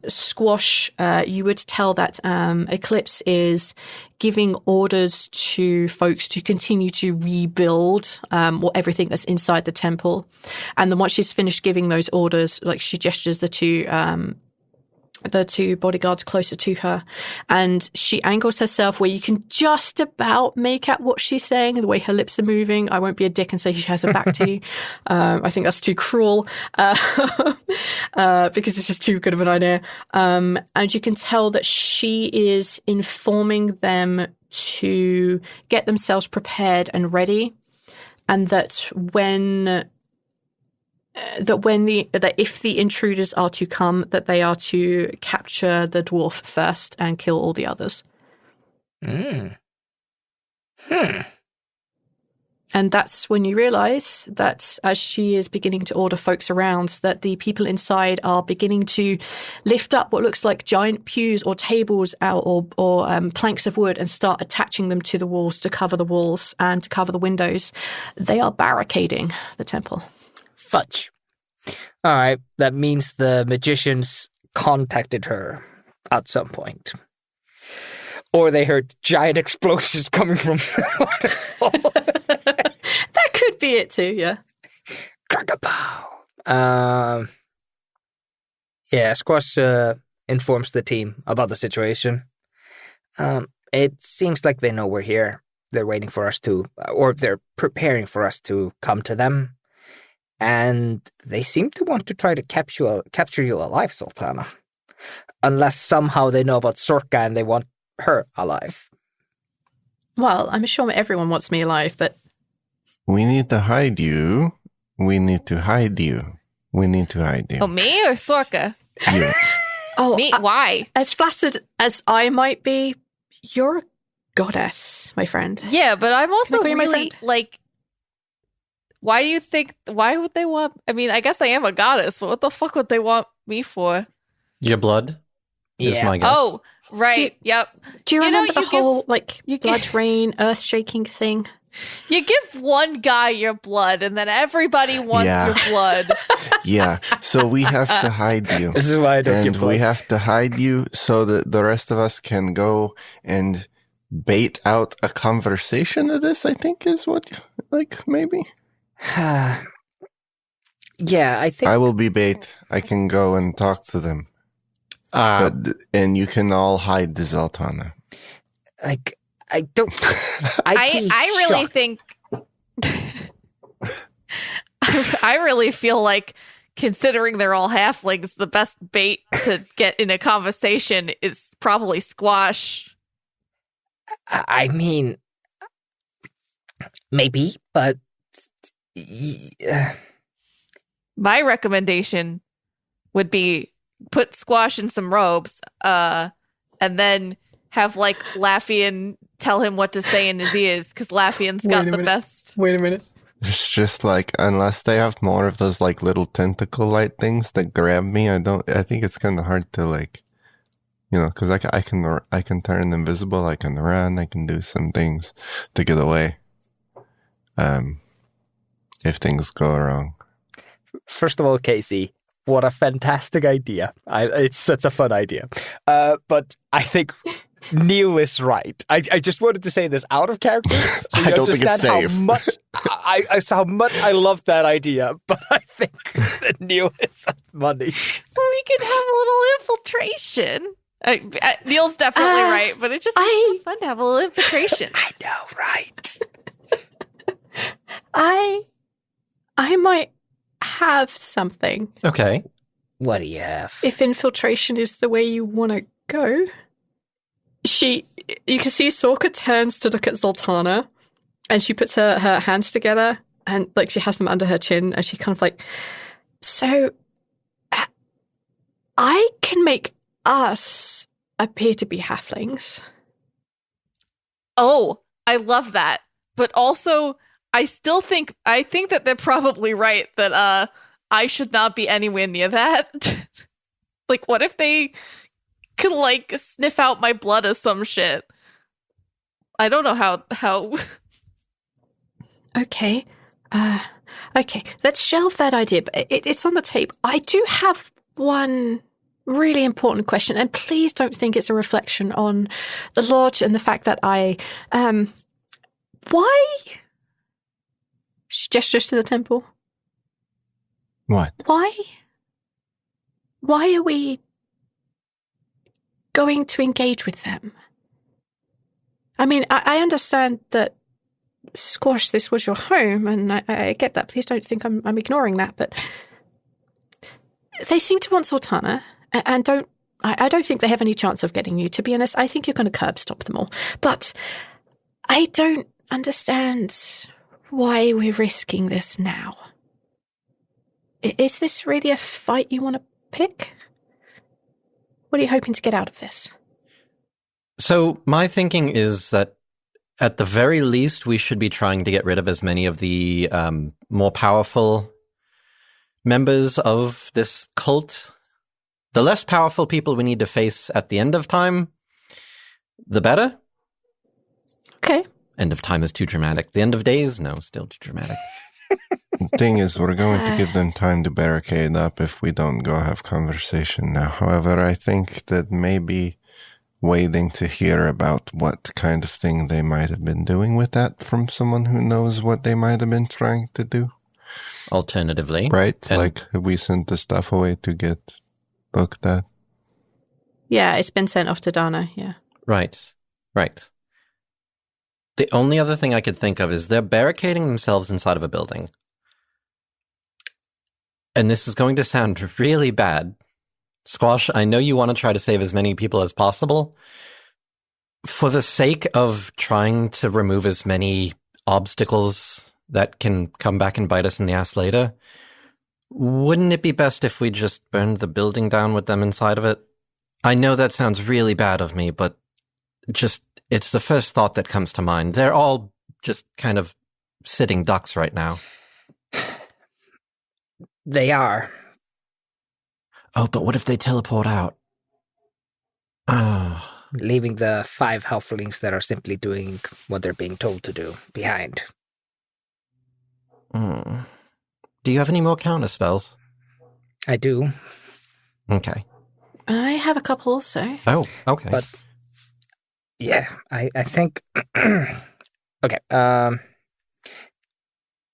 Squash, you would tell that Eclipse is giving orders to folks to continue to rebuild everything that's inside the temple. And then once she's finished giving those orders, like she gestures the two bodyguards closer to her, and she angles herself where you can just about make out what she's saying, the way her lips are moving. I won't be a dick and say she has her back to you. I think that's too cruel because it's just too good of an idea. And you can tell that she is informing them to get themselves prepared and ready, and that if the intruders are to come, that they are to capture the dwarf first and kill all the others. And that's when you realise that as she is beginning to order folks around, that the people inside are beginning to lift up what looks like giant pews or tables or planks of wood and start attaching them to the walls to cover the walls and to cover the windows. They are barricading the temple. Fudge. All right, that means the magicians contacted her at some point. Or they heard giant explosions coming from the waterfall. That could be it too, yeah. Crack-a-pow. Yeah, Squash informs the team about the situation. It seems like they know we're here. They're waiting for us to, or they're preparing for us to come to them. And they seem to want to try to capture you alive, Zaltanna. Unless somehow they know about Sorka and they want her alive. Well, I'm sure everyone wants me alive, but... We need to hide you. We need to hide you. We need to hide you. Oh, me or Sorka? You. Oh, me? Why? As flattered as I might be, you're a goddess, my friend. Yeah, but I'm also Can I call you my really, friend? like... Why would they want... I mean, I guess I am a goddess, but what the fuck would they want me for? Your blood is Yeah. my guess. Oh, right. Yep. Do you remember the you whole, you blood give- rain, earth-shaking thing? You give one guy your blood, and then everybody wants Yeah. your blood. Yeah, so we have to hide you. This is why I don't And give we blood. have to hide you so that the rest of us can go and bait out a conversation of this, I think is what, maybe? Yeah, I think... I will be bait. I can go and talk to them. And you can all hide the Zaltanna. Like, I don't. I really think. I really feel like, considering they're all halflings, the best bait to get in a conversation is probably Squash. I mean, maybe, but My recommendation would be put Squash in some robes, and then have like Lafian tell him what to say in his ears, because Lafian's got the best. Wait a minute. It's just like, unless they have more of those like little tentacle light things that grab me, I think it's kind of hard to like, because I can turn invisible, I can run, I can do some things to get away. If things go wrong. First of all, Casey, what a fantastic idea. It's such a fun idea. But I think Neil is right. I just wanted to say this out of character. So I don't think it's safe. How much I love that idea, but I think that Neil is money. We could have a little infiltration. Neil's definitely right, but it's just fun to have a little infiltration. I know, right? I might have something. Okay. What do you have? If infiltration is the way you want to go. You can see Sorka turns to look at Zaltanna, and she puts her hands together, and like she has them under her chin, and she kind of like, so I can make us appear to be halflings. Oh, I love that. But also, I think that they're probably right that I should not be anywhere near that. Like, what if they could like sniff out my blood or some shit? I don't know how. Okay. Okay, let's shelve that idea, but it's on the tape. I do have one really important question, and please don't think it's a reflection on the lodge and the fact that why? She gestures to the temple. What? Why are we going to engage with them? I mean, I understand that, Squash, this was your home, and I get that. Please don't think I'm ignoring that, but they seem to want Zaltanna, and I don't think they have any chance of getting you, to be honest. I think you're going to curb stop them all. But I don't understand why we're risking this now. Is this really a fight you want to pick? What are you hoping to get out of this? So my thinking is that at the very least, we should be trying to get rid of as many of the more powerful members of this cult. The less powerful people we need to face at the end of time, the better. Okay. End of time is too dramatic. The end of days? No, still too dramatic. The thing is, we're going to give them time to barricade up if we don't go have conversation now. However, I think that maybe waiting to hear about what kind of thing they might have been doing with that from someone who knows what they might have been trying to do. Alternatively. Right? Like, we sent the stuff away to get looked at. Yeah, it's been sent off to Dana, yeah. Right. The only other thing I could think of is they're barricading themselves inside of a building. And this is going to sound really bad. Squash, I know you want to try to save as many people as possible. For the sake of trying to remove as many obstacles that can come back and bite us in the ass later, wouldn't it be best if we just burned the building down with them inside of it? I know that sounds really bad of me, but it's the first thought that comes to mind. They're all just kind of sitting ducks right now. They are. Oh, but what if they teleport out? Oh. Leaving the 5 halflings that are simply doing what they're being told to do behind. Do you have any more counter spells? I do. Okay. I have a couple also. Oh, okay. But yeah, I think okay.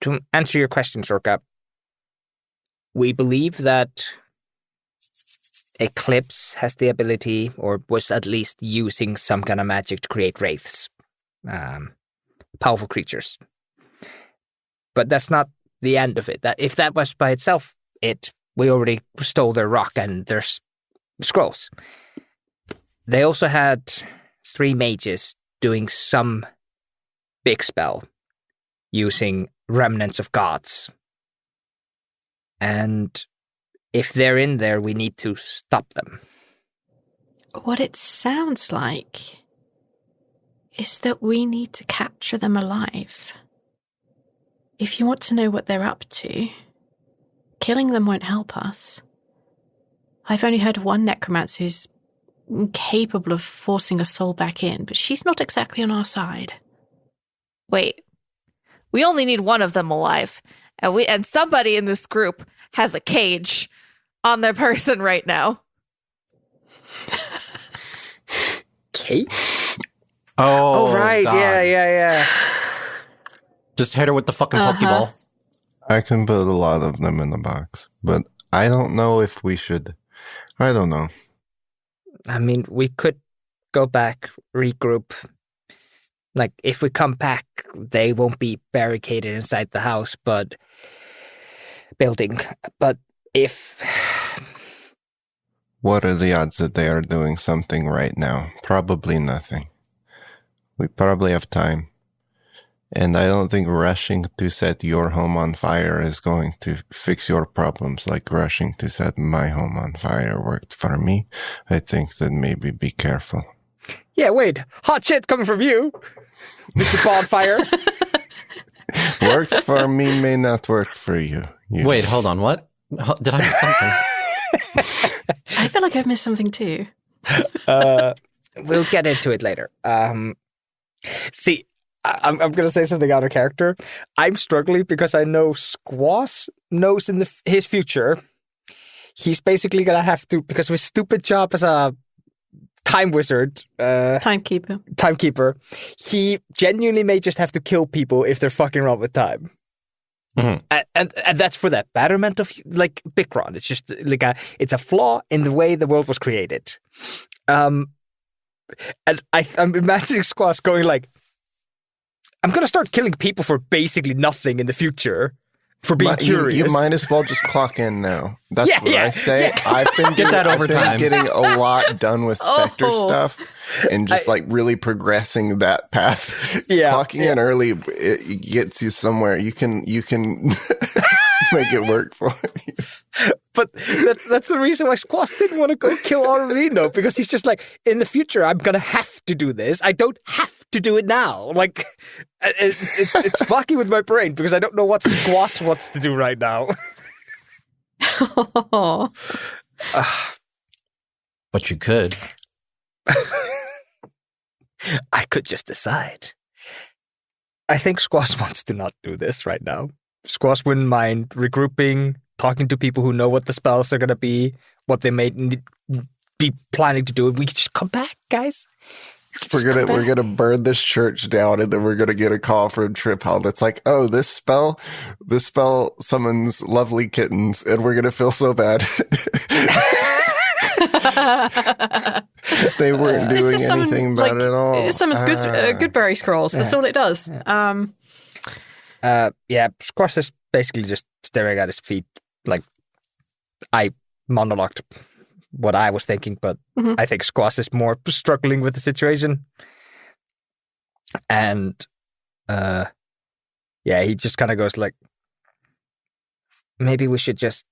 To answer your question, Sorka, we believe that Eclipse has the ability, or was at least using some kind of magic to create wraiths. Powerful creatures. But that's not the end of it. That if that was by itself, we already stole their rock and their scrolls. They also had 3 mages doing some big spell using remnants of gods. And if they're in there, we need to stop them. What it sounds like is that we need to capture them alive. If you want to know what they're up to, killing them won't help us. I've only heard of one necromancer who's capable of forcing a soul back in, but she's not exactly on our side. Wait, we only need one of them alive, and somebody in this group has a cage on their person right now. Kate? Oh, right. God. Yeah. Just hit her with the fucking Pokeball. I can put a lot of them in the box, but I don't know if we should. I don't know. I mean, we could go back, regroup. Like, if we come back, they won't be barricaded inside the house, but building. But if... What are the odds that they are doing something right now? Probably nothing. We probably have time. And I don't think rushing to set your home on fire is going to fix your problems like rushing to set my home on fire worked for me. I think that maybe be careful. Yeah, wait. Hot shit coming from you, Mr. Bonfire. Worked for me may not work for you. Wait, hold on. What? Did I miss something? I feel like I've missed something too. We'll get into it later. See, I'm going to say something out of character. I'm struggling because I know Squash knows in his future, he's basically going to have to, because of his stupid job as a time wizard, timekeeper, he genuinely may just have to kill people if they're fucking around with time. Mm-hmm. And that's for the betterment of, like, Bikron. It's just like it's a flaw in the way the world was created. And I'm imagining Squash going like, I'm going to start killing people for basically nothing in the future for being curious. You might as well just clock in now. That's what I say. Yeah. I've been getting a lot done with Spectre stuff and just like really progressing that path. Yeah. Clocking in early, it gets you somewhere. You can make it work for you. But that's the reason why Squash didn't want to go kill Arino, because he's just like, in the future, I'm going to have to do this. I don't have to do it now. Like, it's fucking with my brain because I don't know what Squash wants to do right now. But you could. I could just decide. I think Squash wants to not do this right now. Squash wouldn't mind regrouping, talking to people who know what the spells are going to be, what they may be planning to do. And we can just come back, guys. We're gonna burn this church down, and then we're gonna get a call from Trip Hall that's like, "Oh, this spell summons lovely kittens," and we're gonna feel so bad. They weren't doing anything about it at all. It summons Goodberry scrolls. That's all it does. Squash is basically just staring at his feet. Like, I monologued what I was thinking, but I think Squash is more struggling with the situation. And, he just kind of goes like, maybe we should just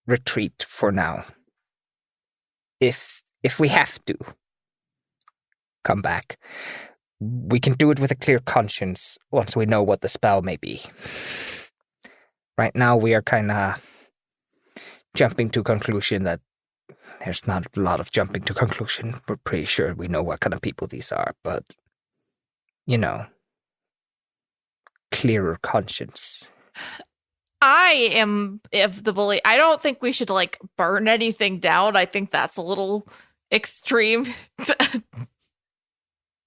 retreat for now. If we have to come back, we can do it with a clear conscience once we know what the spell may be. Right now, we are kind of jumping to conclusion that there's not a lot of jumping to conclusion. We're pretty sure we know what kind of people these are, but, clearer conscience. I am of the belief. I don't think we should like burn anything down. I think that's a little extreme.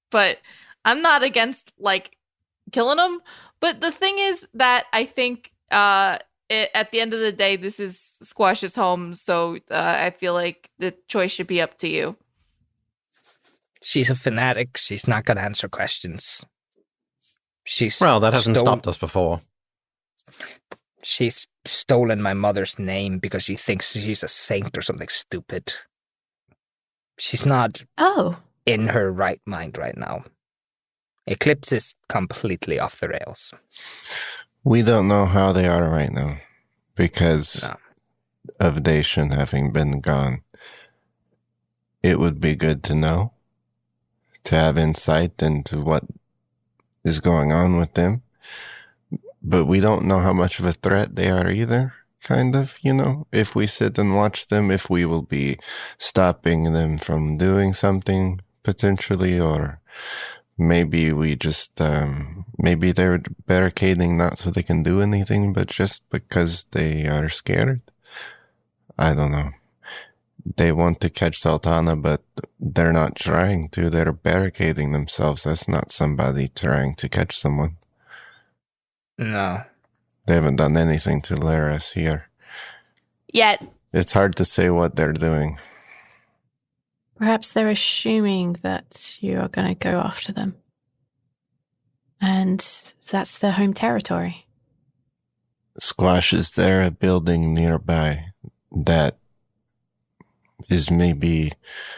But I'm not against like killing them. But the thing is that I think at the end of the day, this is Squash's home, so I feel like the choice should be up to you. She's a fanatic. She's not going to answer questions. Well, that hasn't stopped us before. She's stolen my mother's name because she thinks she's a saint or something stupid. She's not in her right mind right now. Eclipse is completely off the rails. We don't know how they are right now because of Dacian having been gone. It would be good to know, to have insight into what is going on with them. But we don't know how much of a threat they are either, kind of, if we sit and watch them, if we will be stopping them from doing something potentially, or maybe we just, maybe they're barricading not so they can do anything, but just because they are scared. I don't know. They want to catch Zaltanna, but they're not trying to. They're barricading themselves. That's not somebody trying to catch someone. No. They haven't done anything to lure us here. Yet. It's hard to say what they're doing. Perhaps they're assuming that you are going to go after them. And that's their home territory. Squash, is there a building nearby that is maybe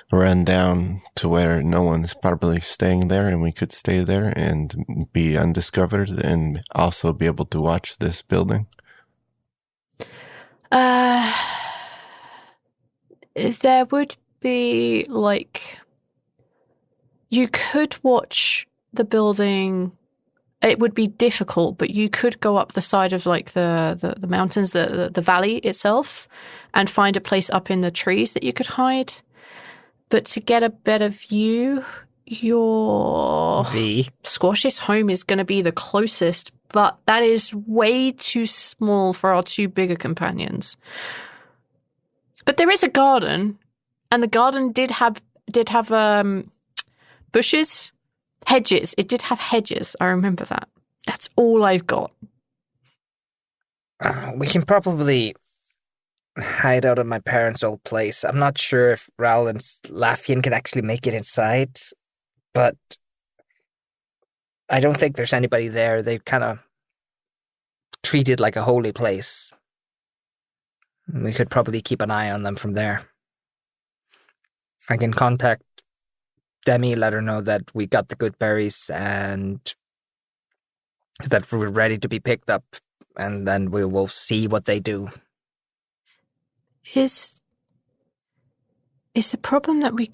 run down to where no one is probably staying there and we could stay there and be undiscovered and also be able to watch this building? There would be, you could watch the building. It would be difficult, but you could go up the side of the mountains, the valley itself, and find a place up in the trees that you could hide. But to get a better view, your Squash's home is going to be the closest, but that is way too small for our two bigger companions. But there is a garden, and the garden did have bushes. Hedges. It did have hedges. I remember that. That's all I've got. We can probably hide out at my parents' old place. I'm not sure if Rhal and Lafian can actually make it inside, but I don't think there's anybody there. They kind of treat it like a holy place. We could probably keep an eye on them from there. I can contact Demi, let her know that we got the good berries and that we're ready to be picked up, and then we will see what they do. Is the problem that we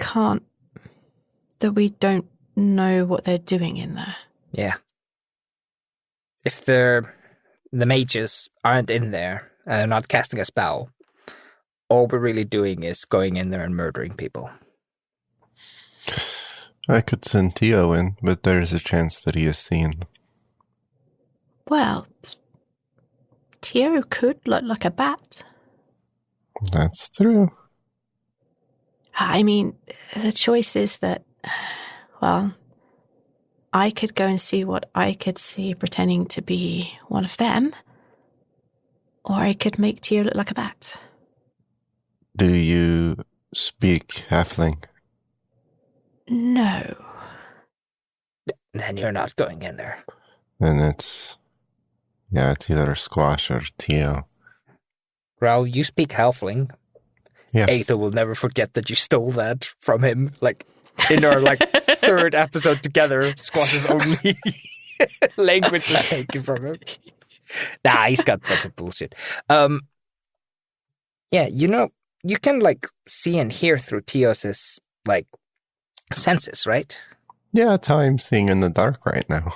don't know what they're doing in there? Yeah. If the mages aren't in there and they're not casting a spell, all we're really doing is going in there and murdering people. I could send Tio in, but there's a chance that he is seen. Well, Tio could look like a bat. That's true. I mean, the choice is that, well, I could go and see what I could see pretending to be one of them, or I could make Tio look like a bat. Do you speak halfling? No. Then you're not going in there. And it's either Squash or Tio. Rhal, you speak halfling. Yeah. Aether will never forget that you stole that from him. In our third episode together, Squash's only language that taken from him. Nah, he's got a bunch of bullshit. Yeah, you can see and hear through Tio's senses, right? Yeah, that's how I'm seeing in the dark right now.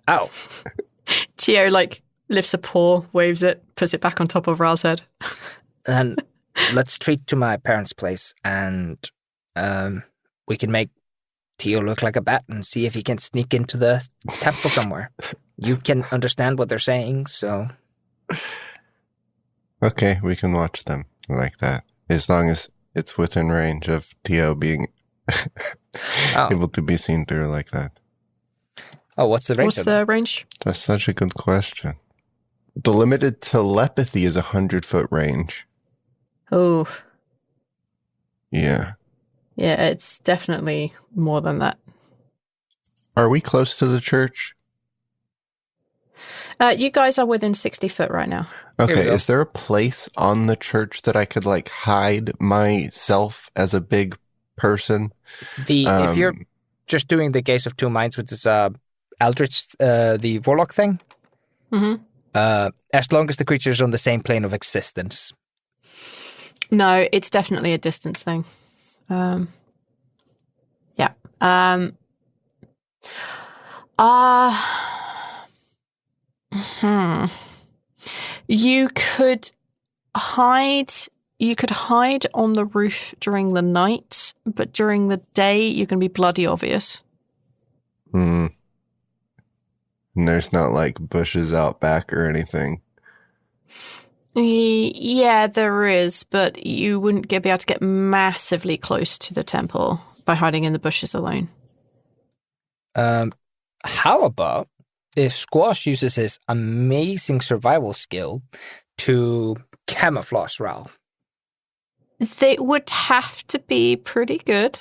Oh. Tio lifts a paw, waves it, puts it back on top of Rhal's head. And let's treat to my parents' place, and we can make Tio look like a bat and see if he can sneak into the temple somewhere. You can understand what they're saying, so... Okay, we can watch them like that. As long as it's within range of Tio being able to be seen through like that. Oh, what's the range? What's the range? That's such a good question. The limited telepathy is 100-foot range. Oh, Yeah. yeah, it's definitely more than that. Are we close to the church? You guys are within 60 foot right now. Okay, is there a place on the church that I could like hide myself as a big person? If you're just doing the Gaze of Two Minds with this Eldritch, the Warlock thing, as long as the creature is on the same plane of existence. No, it's definitely a distance thing. Yeah. You could hide. You could hide on the roof during the night, but during the day, you're going to be bloody obvious. And there's not like bushes out back or anything. Yeah, there is, but you wouldn't be able to get massively close to the temple by hiding in the bushes alone. How about if Squash uses his amazing survival skill to camouflage Rhal? They would have to be pretty good.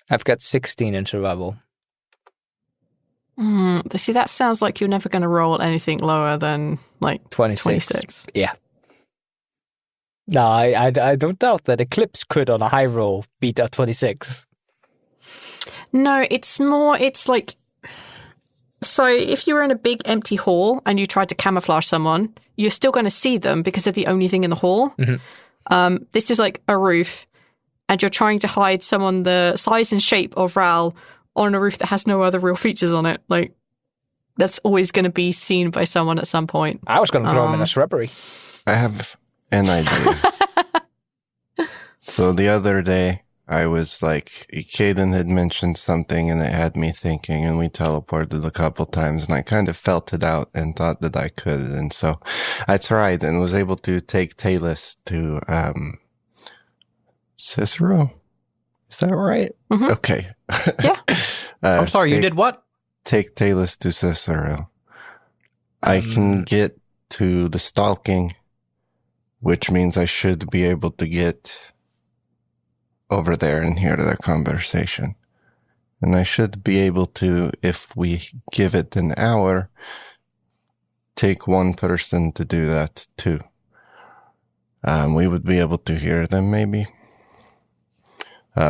I've got 16 in survival. See, that sounds like you're never going to roll anything lower than like 26. Yeah. No, I don't doubt that Eclipse could on a high roll beat a 26. No, it's like, so if you were in a big empty hall and you tried to camouflage someone, you're still going to see them because they're the only thing in the hall. This is like a roof and you're trying to hide someone the size and shape of Rhal on a roof that has no other real features on it. Like, that's always going to be seen by someone at some point. I was going to throw him in a shrubbery. I have an idea. So the other day, I was like, Caden had mentioned something and it had me thinking, and we teleported a couple times, and I kind of felt it out and thought that I could. And so I tried and was able to take Talus to Cicero. Is that right? Okay. Yeah. I'm sorry, you did what? Take Talus to Cicero. I can get to the stalking, which means I should be able to get over there and hear their conversation. And I should be able to, if we give it an hour, take one person to do that too. We would be able to hear them maybe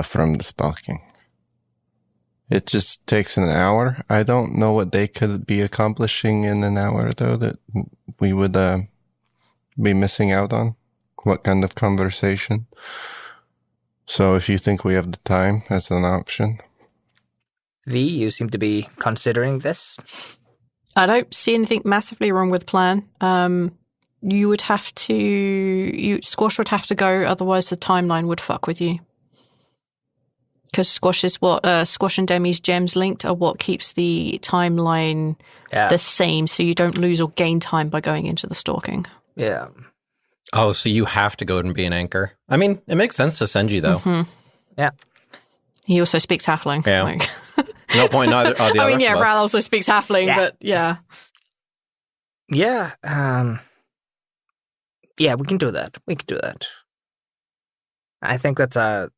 from the stalking. It just takes an hour. I don't know what they could be accomplishing in an hour, though, that we would be missing out on. What kind of conversation? So if you think we have the time as an option. V, you seem to be considering this. I don't see anything massively wrong with the plan. You would have to... Squash would have to go, otherwise the timeline would fuck with you. Because Squash is what Squash and Demi's gems linked are what keeps the timeline the same, so you don't lose or gain time by going into the stalking. Yeah. Oh, so you have to go and be an anchor. I mean, it makes sense to send you, though. Yeah. He also speaks Halfling. Yeah. Like. No point either. The I mean, yeah, Rhal Rhal also speaks Halfling, but yeah. Yeah. Yeah, we can do that. I think that's a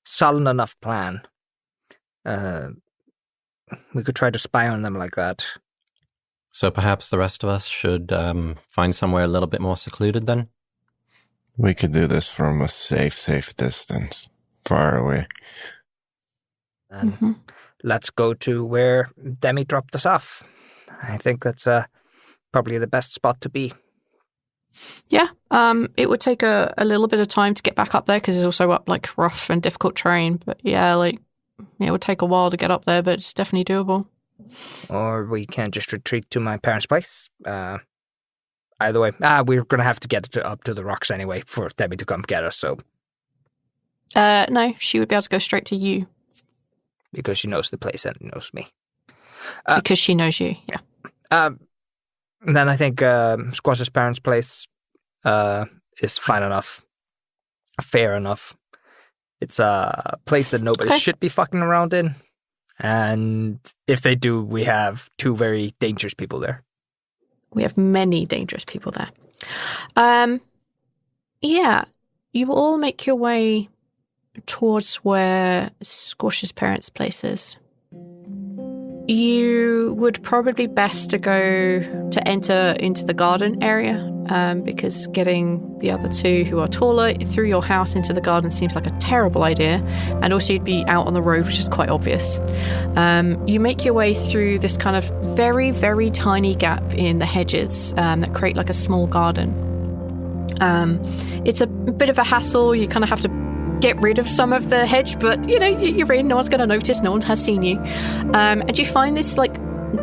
solid enough plan. We could try to spy on them like that. So perhaps the rest of us should find somewhere a little bit more secluded then? We could do this from a safe distance, far away. And let's go to where Demi dropped us off. I think that's probably the best spot to be. Yeah, it would take a little bit of time to get back up there because it's also up like rough and difficult terrain. But yeah, like it would take a while to get up there, but it's definitely doable. Or we can just retreat to my parents' place. Either way, we're going to have to get up to the rocks anyway for Debbie to come get us. So, no, she would be able to go straight to you because she knows the place and knows me. Because she knows you. Yeah. Then I think Squash's parents' place is fine enough, fair enough. It's a place that nobody should be fucking around in. And if they do, we have two very dangerous people there. We have many dangerous people there. Yeah, you all make your way towards where Squash's parents' place is. You would probably best to enter into the garden area, because getting the other two who are taller through your house into the garden seems like a terrible idea, and also you'd be out on the road, which is quite obvious. You make your way through this kind of very, very tiny gap in the hedges that create like a small garden. It's a bit of a hassle. You kind of have to get rid of some of the hedge, but you're in, no one's going to notice, no one has seen you. And you find this like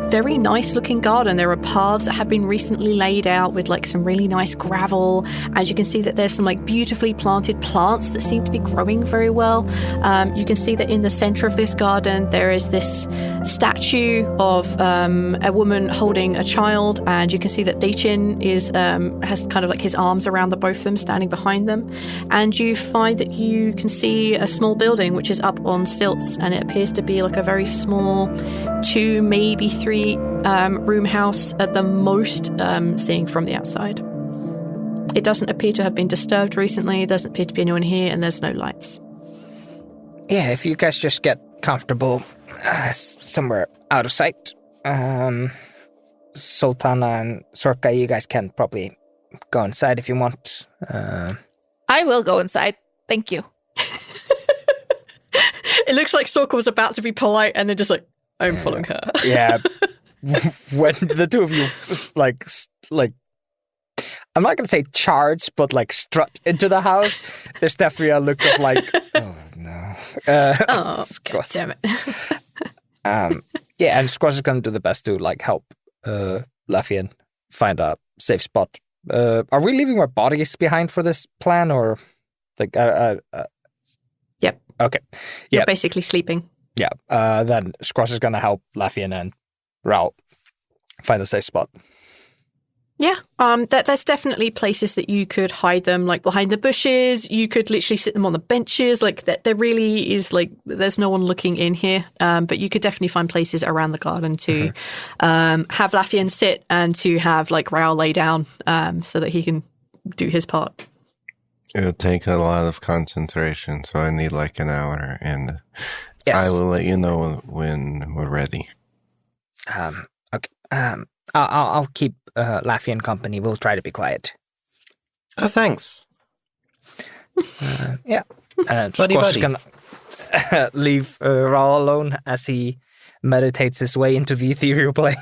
very nice looking garden. There are paths that have been recently laid out with like some really nice gravel, and you can see that there's some like beautifully planted plants that seem to be growing very well. You can see that in the center of this garden there is this statue of a woman holding a child, and you can see that Dachin has kind of like his arms around the both of them, standing behind them. And you find that you can see a small building which is up on stilts, and it appears to be like a very small 2, maybe 3 room house at the most, seeing from the outside. It doesn't appear to have been disturbed recently. It doesn't appear to be anyone here, and there's no lights. Yeah, if you guys just get comfortable somewhere out of sight, Zaltanna and Sorka, you guys can probably go inside if you want. I will go inside. Thank you. It looks like Sorka was about to be polite, and then just like, I'm following her. Yeah. When the two of you, like, I'm not going to say charge, but like strut into the house, there's definitely a look of like, oh no. God damn it. Yeah, and Squash is going to do the best to like help Lafian find a safe spot. Are we leaving our bodies behind for this plan, or like? Yep. Okay. You're basically sleeping. Yeah. Then Squash is going to help Lafian and Rhal find a safe spot. Yeah. There's definitely places that you could hide them, like behind the bushes. You could literally sit them on the benches. Like there really is like, there's no one looking in here. But you could definitely find places around the garden to have Lafian sit and to have like Rhal lay down so that he can do his part. It would take a lot of concentration, so I need like an hour, and Yes. I will let you know when we're ready. Okay. I'll keep Lafian company. We'll try to be quiet. Oh, thanks. Yeah. And Buddy, Squash is buddy. gonna leave Rhal alone as he meditates his way into the ethereal plane.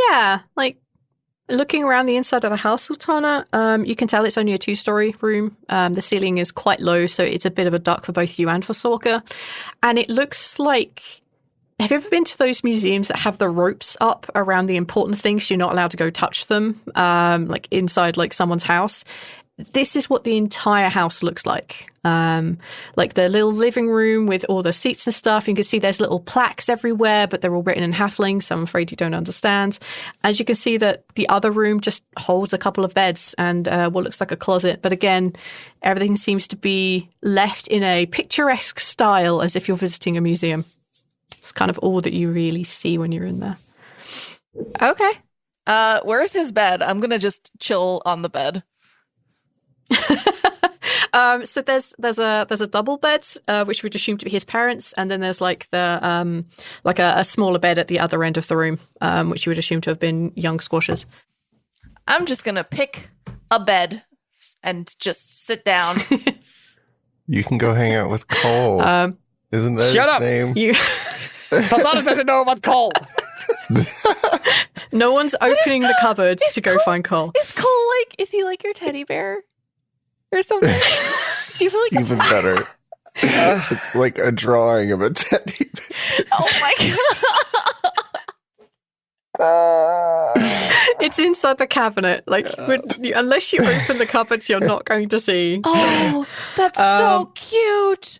Yeah, like looking around the inside of the house, Zaltanna, you can tell it's only a 2-story room. The ceiling is quite low, so it's a bit of a duck for both you and for Sorka. And it looks like, have you ever been to those museums that have the ropes up around the important things? You're not allowed to go touch them, like inside like someone's house. This is what the entire house looks like. Like the little living room with all the seats and stuff. You can see there's little plaques everywhere, but they're all written in Halfling, so I'm afraid you don't understand. As you can see that the other room just holds a couple of beds and what looks like a closet. But again, everything seems to be left in a picturesque style as if you're visiting a museum. It's kind of all that you really see when you're in there. Okay. Where's his bed? I'm going to just chill on the bed. So there's a double bed, which we'd assume to be his parents, and then there's like the like a smaller bed at the other end of the room, which you would assume to have been young Squash's. I'm just gonna pick a bed and just sit down. You can go hang out with Cole. Isn't that Shut his up! name? Zaltanna doesn't know about Cole. No one's opening the cupboard to go find Cole. Is Cole like? Is he like your teddy bear or something? Do you feel like Even better. It's like a drawing of a teddy bear. Oh my god! It's inside the cabinet. Like unless you open the cupboards, you're not going to see. Oh, that's so cute.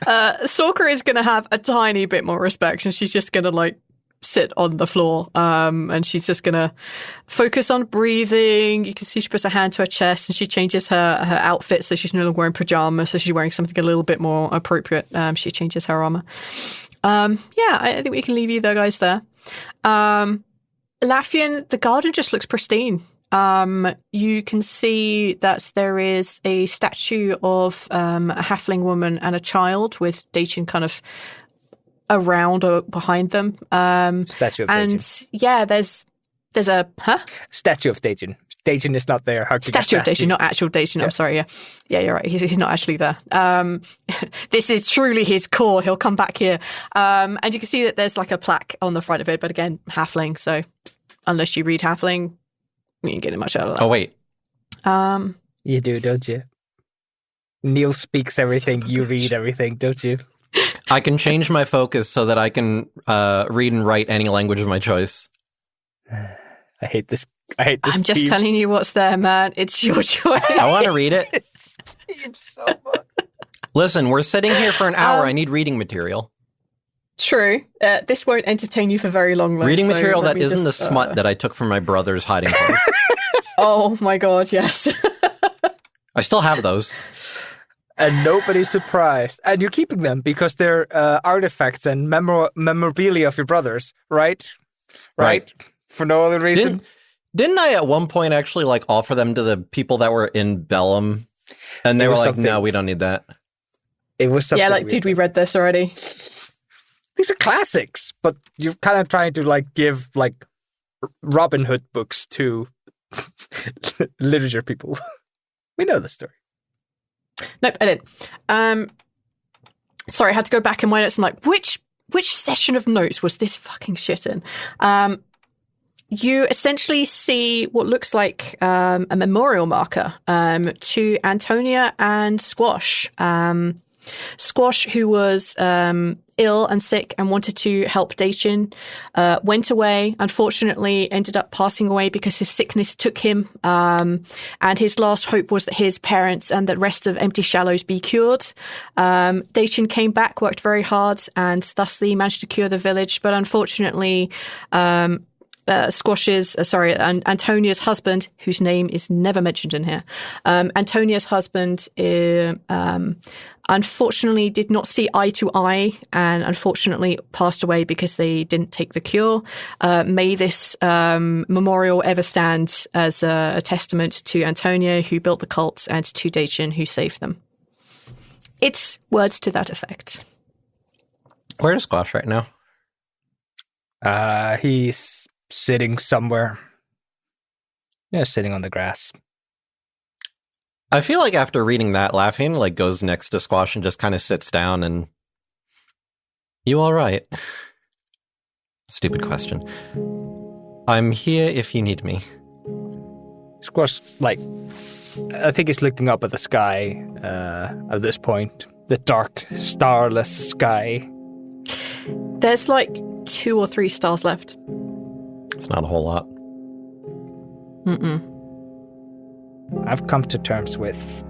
Sorka is going to have a tiny bit more respect, and she's just going to like sit on the floor, and she's just gonna focus on breathing. You can see she puts her hand to her chest and she changes her outfit, so she's no longer wearing pajamas, so she's wearing something a little bit more appropriate. She changes her armor. I think we can leave you there, guys. There, Lafian, the garden just looks pristine. You can see that there is a statue of a halfling woman and a child with Dacian kind of around or behind them. Statue of and Dacian. Yeah, there's a Statue of Dacian. Dacian is not there. Statue of Dacian, not actual Dacian. I'm sorry. Yeah, you're right. He's not actually there. This is truly his core. He'll come back here. And you can see that there's like a plaque on the front of it, but again, halfling. So unless you read halfling, you ain't getting much out of that. Oh wait, you do, don't you? Neil speaks everything. You read everything, don't you? I can change my focus so that I can read and write any language of my choice. I hate this. I'm just team. telling you what's there, man. It's your choice. I want to read it. This team so much. Listen, we're sitting here for an hour. I need reading material. True. This won't entertain you for very long. Though, Reading so material let that me isn't the just, smut that I took from my brother's hiding place. Oh my god, yes. I still have those. And nobody's surprised. And you're keeping them because they're artifacts and memorabilia of your brothers, right? Right? For no other reason? Didn't I at one point actually like offer them to the people that were in Bellum? And they were like, no, we don't need that. It was something. Yeah, like, dude, we read this already. These are classics, but you're kind of trying to like give like Robin Hood books to literature people. We know the story. Nope, I didn't. Sorry, I had to go back in my notes. I'm like, which session of notes was this fucking shit in? You essentially see what looks like a memorial marker to Antonia and Squash. Squash, who was ill and sick and wanted to help Dacian, went away. Unfortunately, ended up passing away because his sickness took him. And his last hope was that his parents and the rest of Empty Shallows be cured. Dacian came back, worked very hard, and thusly managed to cure the village. But unfortunately, Antonia's husband, whose name is never mentioned in here, Antonia's husband unfortunately did not see eye to eye and unfortunately passed away because they didn't take the cure. May this memorial ever stand as a testament to Antonia, who built the cult, and to Dacian, who saved them. It's words to that effect. Where's Squash right now? He's sitting somewhere. Yeah, sitting on the grass. I feel like after reading that, Lafian like goes next to Squash and just kind of sits down and... You all right? Stupid question. I'm here if you need me. Squash, like, I think he's looking up at the sky at this point. The dark, starless sky. There's like 2 or 3 stars left. It's not a whole lot. I've come to terms with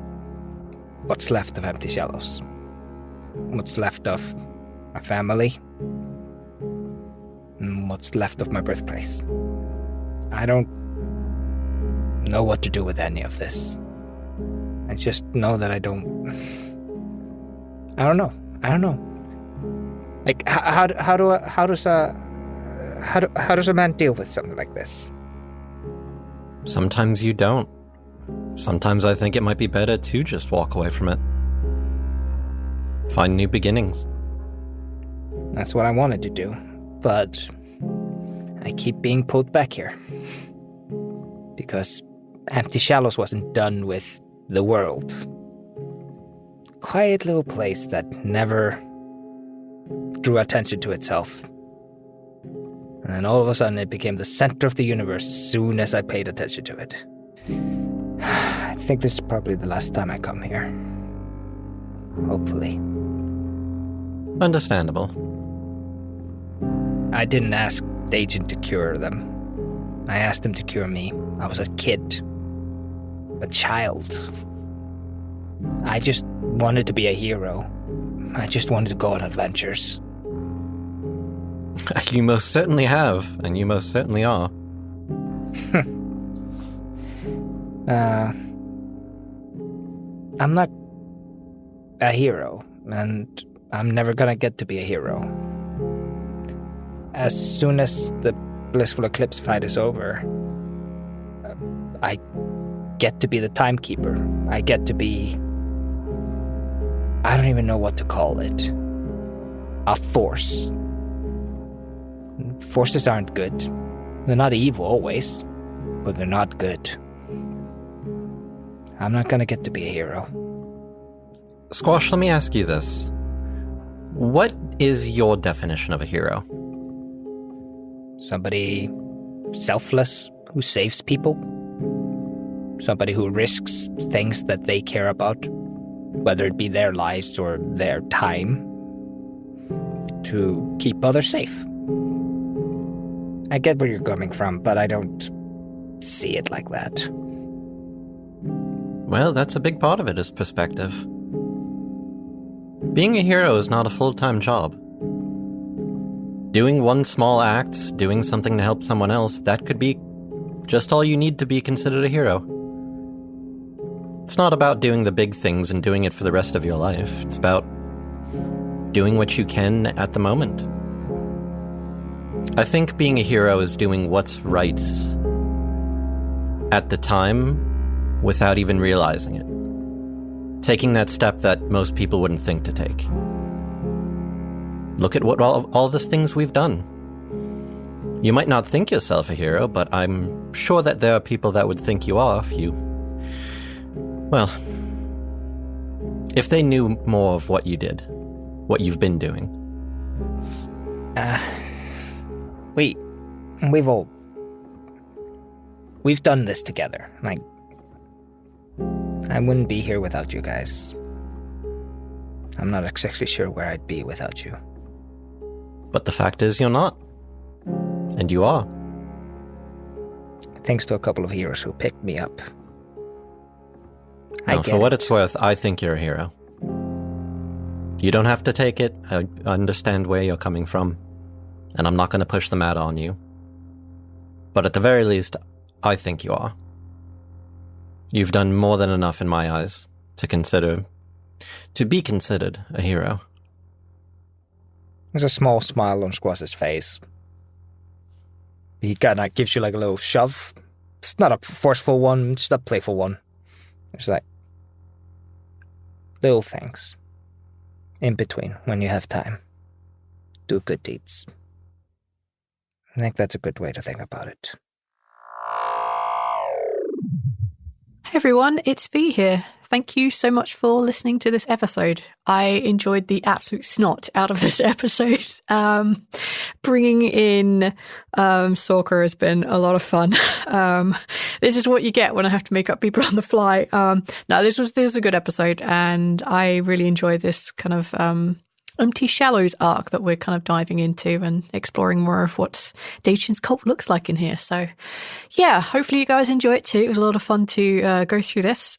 what's left of Empty Shallows. What's left of my family. And what's left of my birthplace. I don't know what to do with any of this. I just know that I don't know. Like, how does a man deal with something like this? Sometimes you don't. Sometimes I think it might be better to just walk away from it. Find new beginnings. That's what I wanted to do, but I keep being pulled back here. Because Empty Shallows wasn't done with the world. Quiet little place that never drew attention to itself. And then all of a sudden it became the center of the universe as soon as I paid attention to it. I think this is probably the last time I come here. Hopefully. Understandable. I didn't ask Dacian to cure them. I asked him to cure me. I was a kid. A child. I just wanted to be a hero. I just wanted to go on adventures. You most certainly have, and you most certainly are. I'm not a hero, and I'm never gonna get to be a hero. As soon as the Blissful Eclipse fight is over, I get to be the timekeeper. I get to be... I don't even know what to call it. A force. Forces aren't good. They're not evil always, but they're not good. I'm not gonna get to be a hero. Squash, let me ask you this. What is your definition of a hero? Somebody selfless who saves people. Somebody who risks things that they care about, whether it be their lives or their time, to keep others safe. I get where you're coming from, but I don't see it like that. Well, that's a big part of it, is perspective. Being a hero is not a full-time job. Doing one small act, doing something to help someone else, that could be just all you need to be considered a hero. It's not about doing the big things and doing it for the rest of your life. It's about doing what you can at the moment. I think being a hero is doing what's right at the time without even realizing it. Taking that step that most people wouldn't think to take. Look at what all the things we've done. You might not think yourself a hero, but I'm sure that there are people that would think you are if you... Well, if they knew more of what you did, what you've been doing. We've done this together. Like, I wouldn't be here without you guys. I'm not exactly sure where I'd be without you. But the fact is you're not. And you are. Thanks to a couple of heroes who picked me up. Now, for what it's worth, I think you're a hero. You don't have to take it. I understand where you're coming from. And I'm not going to push the matter on you. But at the very least, I think you are. You've done more than enough in my eyes to be considered a hero. There's a small smile on Squash's face. He kind of gives you like a little shove. It's not a forceful one, just a playful one. It's like little things in between when you have time. Do good deeds. I think that's a good way to think about it. Hey everyone, it's V here. Thank you so much for listening to this episode. I enjoyed the absolute snot out of this episode. Bringing in Sorka has been a lot of fun. This is what you get when I have to make up people on the fly. No, this was a good episode, and I really enjoyed this kind of Empty Shallows arc that we're kind of diving into and exploring more of what Dacian's cult looks like in here. So yeah, hopefully you guys enjoy it too. It was a lot of fun to go through this.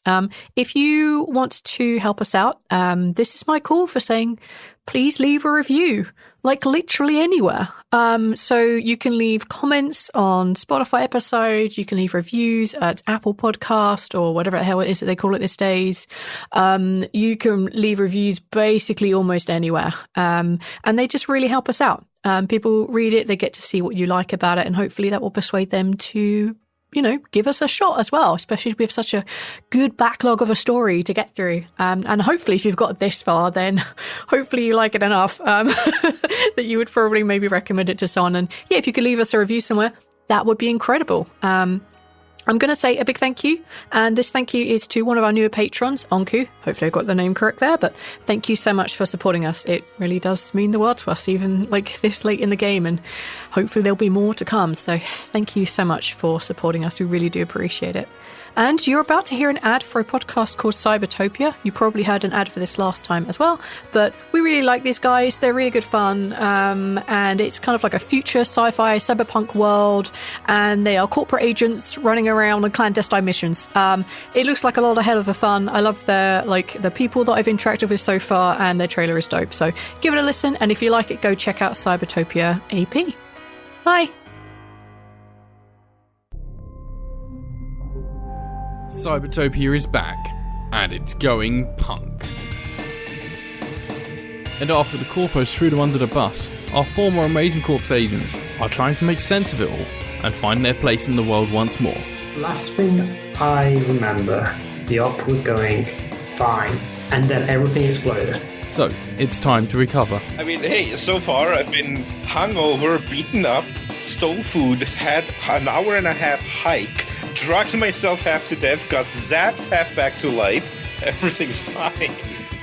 If you want to help us out, this is my call for saying, please leave a review, like literally anywhere. So you can leave comments on Spotify episodes, you can leave reviews at Apple Podcast or whatever the hell it is that they call it these days. You can leave reviews basically almost anywhere. And they just really help us out. People read it, they get to see what you like about it, and hopefully that will persuade them to, you know, give us a shot as well, especially if we have such a good backlog of a story to get through. And hopefully if you've got this far, then hopefully you like it enough that you would probably maybe recommend it to someone. And yeah, if you could leave us a review somewhere, that would be incredible. I'm going to say a big thank you, and this thank you is to one of our newer patrons, Onku. Hopefully I got the name correct there, but thank you so much for supporting us. It really does mean the world to us, even like this late in the game, and hopefully there'll be more to come. So thank you so much for supporting us. We really do appreciate it. And you're about to hear an ad for a podcast called Cybertopia. You probably heard an ad for this last time as well, but we really like these guys. They're really good fun, and it's kind of like a future sci-fi cyberpunk world, and they are corporate agents running around on clandestine missions. It looks like a lot of hell of a fun. I love the people that I've interacted with so far, and their trailer is dope. So give it a listen, and if you like it, go check out Cybertopia AP. Bye. Cybertopia is back, and it's going punk. And after the corpos threw them under the bus, our former Amazing Corps agents are trying to make sense of it all and find their place in the world once more. Last thing I remember, the op was going fine, and then everything exploded. So, it's time to recover. I mean, hey, so far I've been hungover, beaten up, stole food, had an hour and a half hike, drugged myself half to death, got zapped half back to life. Everything's fine.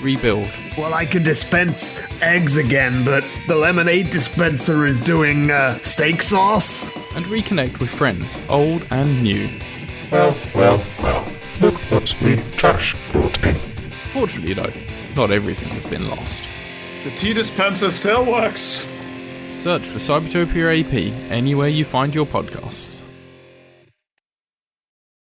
Rebuild. Well, I can dispense eggs again, but the lemonade dispenser is doing steak sauce. And reconnect with friends, old and new. Well, look what the trash brought in. Fortunately though, not everything has been lost. The tea dispenser still works. Search for Cybertopia AP anywhere you find your podcasts.